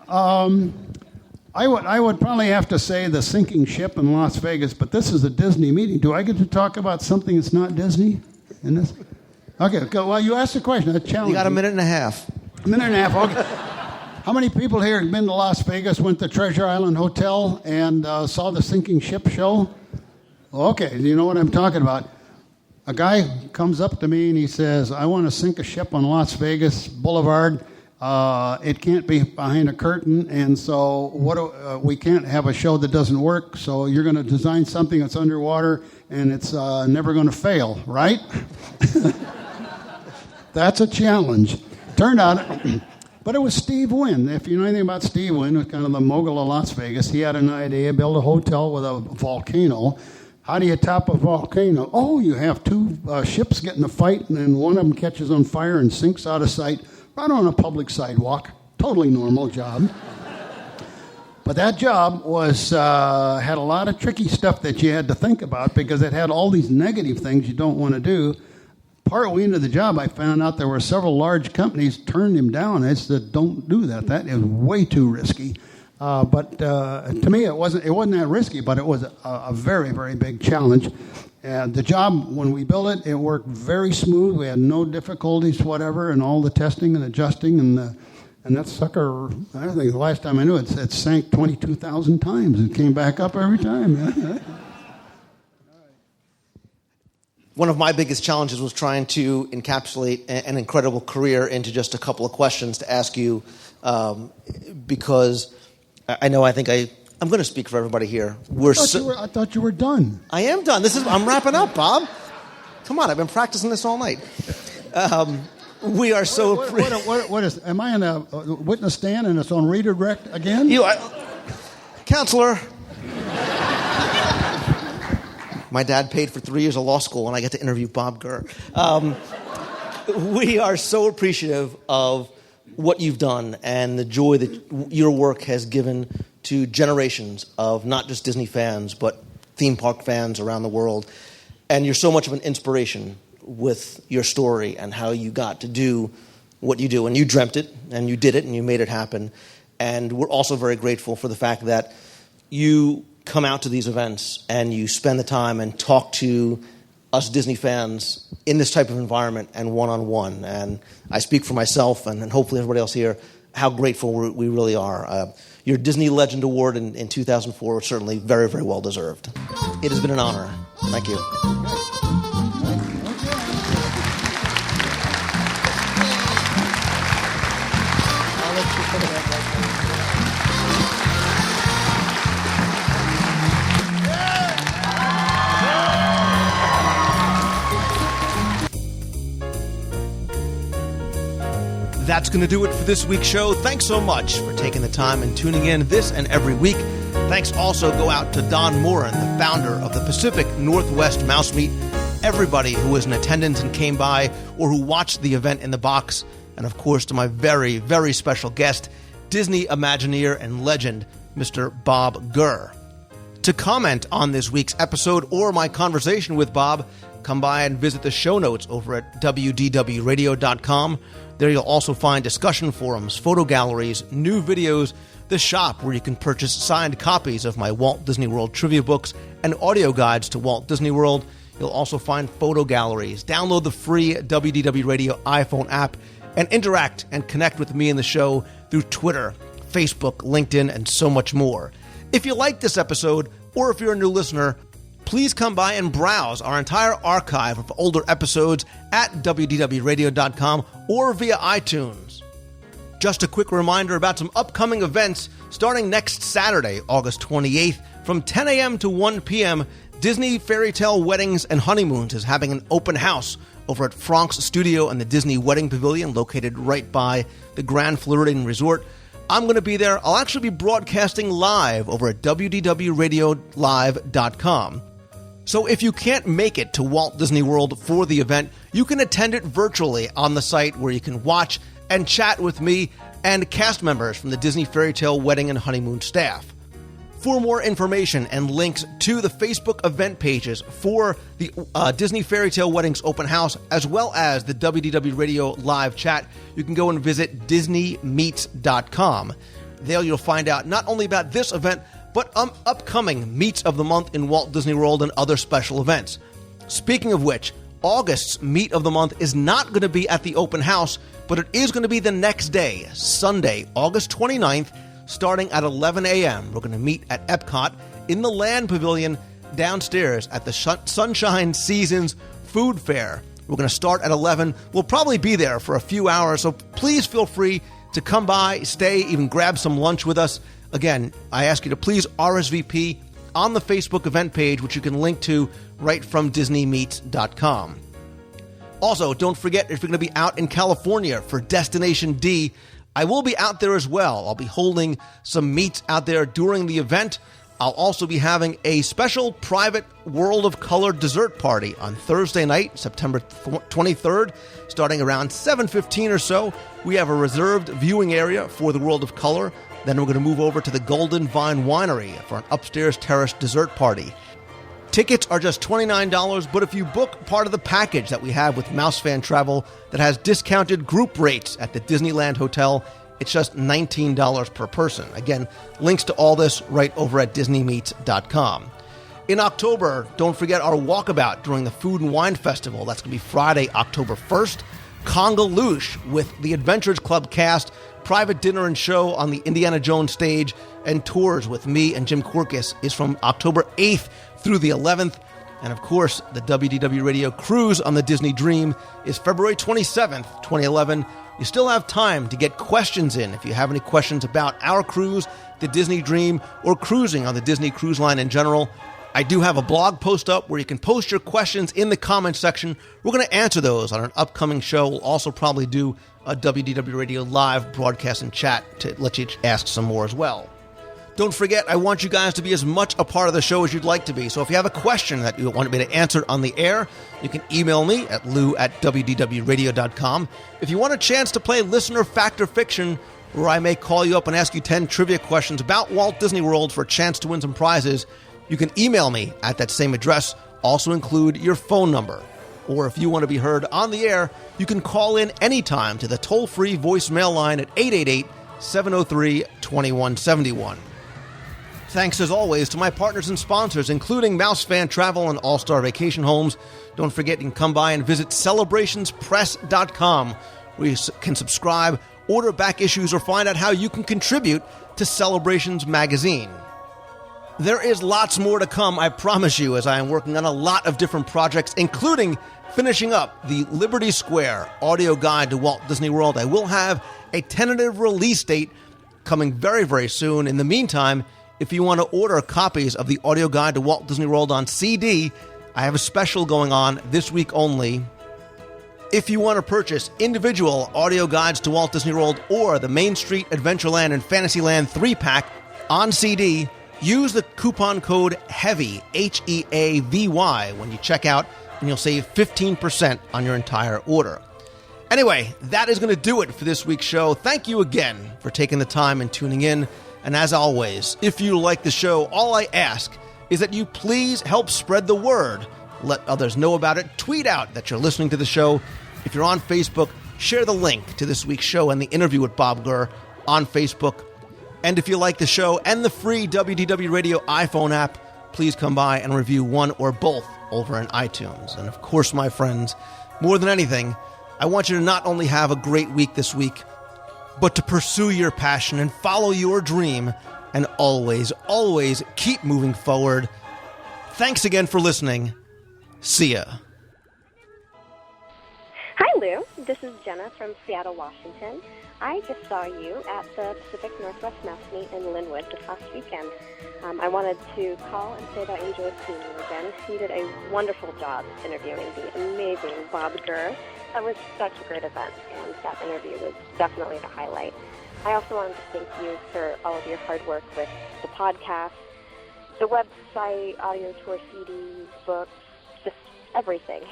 I would probably have to say the sinking ship in Las Vegas, but this is a Disney meeting. Do I get to talk about something that's not Disney in this? Okay, well, you asked the question. That's challenging. You got a minute and a half. A minute and a half, okay. How many people here have been to Las Vegas, went to Treasure Island Hotel, and saw the sinking ship show? Okay, you know what I'm talking about. A guy comes up to me and he says, I want to sink a ship on Las Vegas Boulevard. It can't be behind a curtain, and so we can't have a show that doesn't work, so you're going to design something that's underwater, and it's never going to fail, right? That's a challenge. Turned out, but it was Steve Wynn. If you know anything about Steve Wynn, who's kind of the mogul of Las Vegas, he had an idea, build a hotel with a volcano. How do you top a volcano? Oh, you have two ships get in a fight, and then one of them catches on fire and sinks out of sight right on a public sidewalk. Totally normal job. But that job was had a lot of tricky stuff that you had to think about because it had all these negative things you don't want to do. Partway into the job, I found out there were several large companies turned him down. I said, don't do that. That is way too risky. But to me, it wasn't that risky, but it was a very, very big challenge. And the job, when we built it worked very smooth. We had no difficulties, whatever, and all the testing and adjusting. And that sucker, I think the last time I knew it sank 22,000 times. It came back up every time. One of my biggest challenges was trying to encapsulate an incredible career into just a couple of questions to ask you, because I'm going to speak for everybody here. I thought you were done. I am done. I'm wrapping up, Bob. Come on, I've been practicing this all night. We are so... What is... Am I in a witness stand and it's on redirect again? Counselor... My dad paid for 3 years of law school, and I get to interview Bob Gurr. We are so appreciative of what you've done and the joy that your work has given to generations of not just Disney fans, but theme park fans around the world. And you're so much of an inspiration with your story and how you got to do what you do. And you dreamt it, and you did it, and you made it happen. And we're also very grateful for the fact that you come out to these events and you spend the time and talk to us Disney fans in this type of environment and one-on-one. And I speak for myself and hopefully everybody else here, how grateful we really are. Your Disney Legend Award in 2004 was certainly very, very well deserved. It has been an honor. Thank you. That's going to do it for this week's show. Thanks so much for taking the time and tuning in this and every week. Thanks also go out to Don Moran, the founder of the Pacific Northwest Mouse Meet, everybody who was in attendance and came by or who watched the event in the box, and of course to my very, very special guest, Disney Imagineer and legend, Mr. Bob Gurr. To comment on this week's episode or my conversation with Bob, come by and visit the show notes over at WDWradio.com. There you'll also find discussion forums, photo galleries, new videos, the shop where you can purchase signed copies of my Walt Disney World trivia books and audio guides to Walt Disney World. You'll also find photo galleries. Download the free WDW Radio iPhone app and interact and connect with me and the show through Twitter, Facebook, LinkedIn, and so much more. If you like this episode, or if you're a new listener, please come by and browse our entire archive of older episodes at WDWradio.com or via iTunes. Just a quick reminder about some upcoming events. Starting next Saturday, August 28th, from 10 a.m. to 1 p.m., Disney Fairy Tale Weddings and Honeymoons is having an open house over at Frank's Studio and the Disney Wedding Pavilion, located right by the Grand Floridian Resort. I'm going to be there. I'll actually be broadcasting live over at WDWRadioLive.com. So if you can't make it to Walt Disney World for the event, you can attend it virtually on the site where you can watch and chat with me and cast members from the Disney Fairy Tale Wedding and Honeymoon staff. For more information and links to the Facebook event pages for the Disney Fairy Tale Weddings Open House, as well as the WDW Radio live chat, you can go and visit DisneyMeets.com. There you'll find out not only about this event, but upcoming Meets of the Month in Walt Disney World and other special events. Speaking of which, August's Meet of the Month is not going to be at the open house, but it is going to be the next day, Sunday, August 29th, starting at 11 a.m. We're going to meet at Epcot in the Land Pavilion downstairs at the Sunshine Seasons Food Fair. We're going to start at 11. We'll probably be there for a few hours, so please feel free to come by, stay, even grab some lunch with us. Again, I ask you to please RSVP on the Facebook event page, which you can link to right from DisneyMeets.com. Also, don't forget, if you're going to be out in California for Destination D, I will be out there as well. I'll be holding some meets out there during the event. I'll also be having a special private World of Color dessert party on Thursday night, September 23rd, starting around 7:15 or so. We have a reserved viewing area for the World of Color. Then we're going to move over to the Golden Vine Winery for an upstairs terrace dessert party. Tickets are just $29, but if you book part of the package that we have with Mouse Fan Travel that has discounted group rates at the Disneyland Hotel, it's just $19 per person. Again, links to all this right over at DisneyMeets.com. In October, don't forget our walkabout during the Food and Wine Festival. That's going to be Friday, October 1st. Congaloosh with the Adventures Club cast, private dinner and show on the Indiana Jones stage, and tours with me and Jim Korkis is from October 8th through the 11th. And of course, the WDW Radio cruise on the Disney Dream is February 27th, 2011. You still have time to get questions in if you have any questions about our cruise, the Disney Dream, or cruising on the Disney Cruise Line in general. I do have a blog post up where you can post your questions in the comments section. We're going to answer those on an upcoming show. We'll also probably do a WDW Radio live broadcast and chat to let you ask some more as well. Don't forget, I want you guys to be as much a part of the show as you'd like to be. So if you have a question that you want me to answer on the air, you can email me at lou@wdwradio.com. If you want a chance to play Listener Fact or Fiction, where I may call you up and ask you 10 trivia questions about Walt Disney World for a chance to win some prizes, you can email me at that same address. Also include your phone number. Or if you want to be heard on the air, you can call in anytime to the toll-free voicemail line at 888-703-2171. Thanks, as always, to my partners and sponsors, including Mouse Fan Travel and All-Star Vacation Homes. Don't forget, you can come by and visit celebrationspress.com, where you can subscribe, order back issues, or find out how you can contribute to Celebrations magazine. There is lots more to come, I promise you, as I am working on a lot of different projects, including finishing up the Liberty Square audio guide to Walt Disney World. I will have a tentative release date coming very, very soon. In the meantime, if you want to order copies of the audio guide to Walt Disney World on CD, I have a special going on this week only. If you want to purchase individual audio guides to Walt Disney World or the Main Street Adventureland and Fantasyland 3-pack on CD, use the coupon code HEAVY, H-E-A-V-Y, when you check out, and you'll save 15% on your entire order. Anyway, that is going to do it for this week's show. Thank you again for taking the time and tuning in. And as always, if you like the show, all I ask is that you please help spread the word. Let others know about it. Tweet out that you're listening to the show. If you're on Facebook, share the link to this week's show and the interview with Bob Gurr on Facebook. And if you like the show and the free WDW Radio iPhone app, please come by and review one or both over in iTunes. And of course, my friends, more than anything, I want you to not only have a great week this week, but to pursue your passion and follow your dream, and always, always keep moving forward. Thanks again for listening. See ya. Hi, Lou. This is Jenna from Seattle, Washington. I just saw you at the Pacific Northwest Mouse Meet in Linwood this last weekend. I wanted to call and say that I enjoyed seeing you again. You did a wonderful job interviewing the amazing Bob Gurr. That was such a great event, and that interview was definitely the highlight. I also wanted to thank you for all of your hard work with the podcast, the website, audio tour CDs, books, just everything.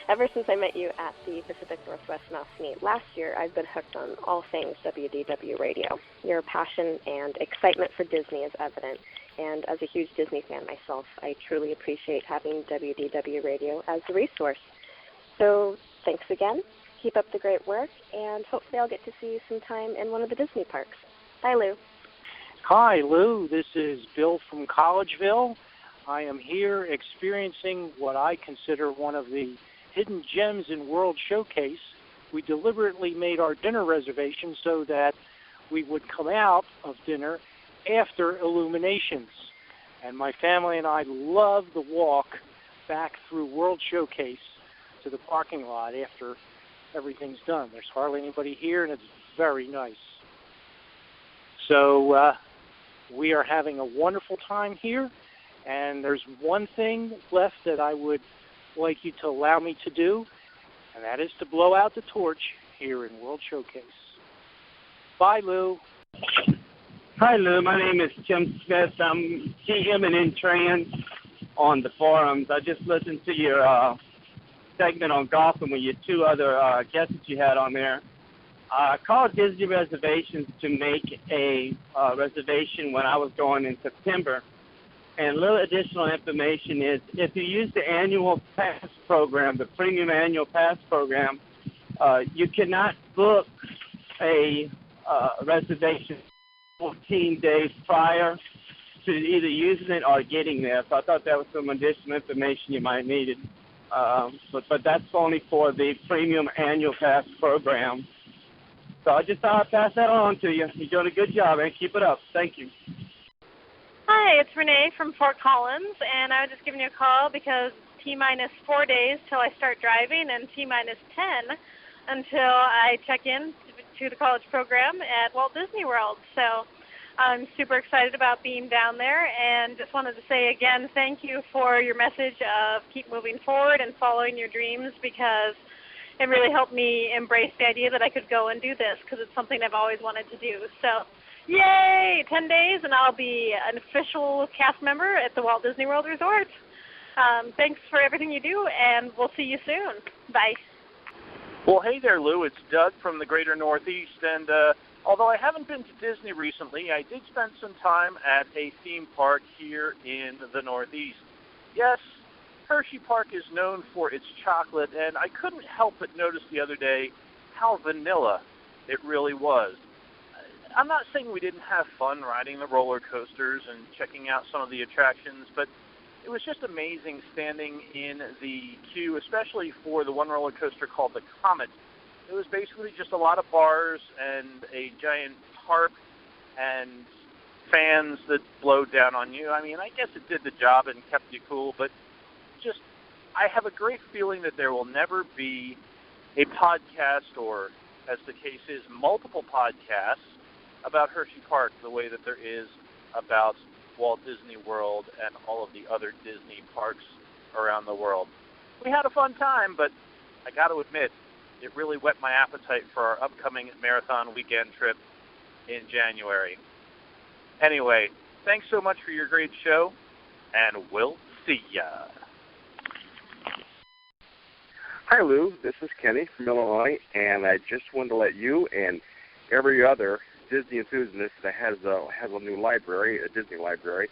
Ever since I met you at the Pacific Northwest Mouse Meet last year, I've been hooked on all things WDW Radio. Your passion and excitement for Disney is evident And as a huge Disney fan myself, I truly appreciate having WDW Radio as a resource. So thanks again. Keep up the great work, and hopefully I'll get to see you sometime in one of the Disney parks. Bye, Lou. Hi, Lou. This is Bill from Collegeville. I am here experiencing what I consider one of the hidden gems in World Showcase. We deliberately made our dinner reservation so that we would come out of dinner after Illuminations. And my family and I love the walk back through World Showcase to the parking lot after everything's done. There's hardly anybody here, and it's very nice. So we are having a wonderful time here, and there's one thing left that I would like you to allow me to do, and that is to blow out the torch here in World Showcase. Bye, Lou. Hi, Lou. My name is Tim Smith. I'm GM and Intran on the forums. I just listened to your segment on golfing with your two other guests that you had on there. I called Disney Reservations to make a reservation when I was going in September. And a little additional information is if you use the annual pass program, the premium annual pass program, you cannot book a reservation 14 days prior to either using it or getting there. So I thought that was some additional information you might need. But that's only for the premium annual pass program. So I just thought I'd pass that on to you. You're doing a good job, and keep it up. Thank you. Hi, it's Renee from Fort Collins, and I was just giving you a call because T-minus 4 days till I start driving and T-minus 10 until I check in to the college program at Walt Disney World. So I'm super excited about being down there, and just wanted to say again thank you for your message of keep moving forward and following your dreams, because it really helped me embrace the idea that I could go and do this, because it's something I've always wanted to do. So yay, 10 days, and I'll be an official cast member at the Walt Disney World Resort. Thanks for everything you do, and we'll see you soon. Bye. Well, hey there, Lou. It's Doug from the Greater Northeast, and although I haven't been to Disney recently, I did spend some time at a theme park here in the Northeast. Yes, Hershey Park is known for its chocolate, and I couldn't help but notice the other day how vanilla it really was. I'm not saying we didn't have fun riding the roller coasters and checking out some of the attractions, but it was just amazing standing in the queue, especially for the one roller coaster called the Comet. It was basically just a lot of bars and a giant tarp and fans that blowed down on you. I mean, I guess it did the job and kept you cool, but just I have a great feeling that there will never be a podcast, or as the case is, multiple podcasts about Hershey Park the way that there is about Walt Disney World and all of the other Disney parks around the world. We had a fun time, but I got to admit, it really whet my appetite for our upcoming marathon weekend trip in January. Anyway, thanks so much for your great show, and we'll see ya. Hi, Lou. This is Kenny from Illinois, and I just wanted to let you and every other Disney enthusiast that has a new library, a Disney library.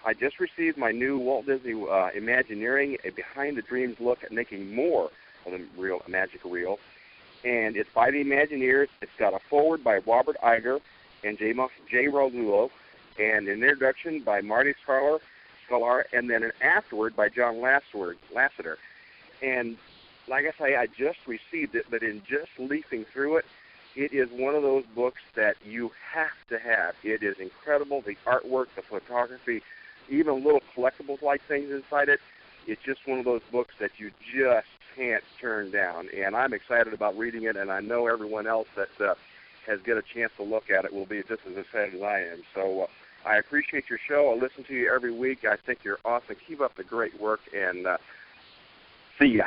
I just received my new Walt Disney Imagineering, a behind the dreams look at making more of the real magic reel. And it's by the Imagineers. It's got a forward by Robert Iger and Jay Roldulo, and an introduction by Marty Sklar, and then an afterward by John Lasseter. And like I say, I just received it, but in just leafing through it, it is one of those books that you have to have. It is incredible, the artwork, the photography, even little collectibles-like things inside it. It's just one of those books that you just can't turn down. And I'm excited about reading it, and I know everyone else that has got a chance to look at it will be just as excited as I am. So I appreciate your show. I listen to you every week. I think you're awesome. Keep up the great work, and see ya.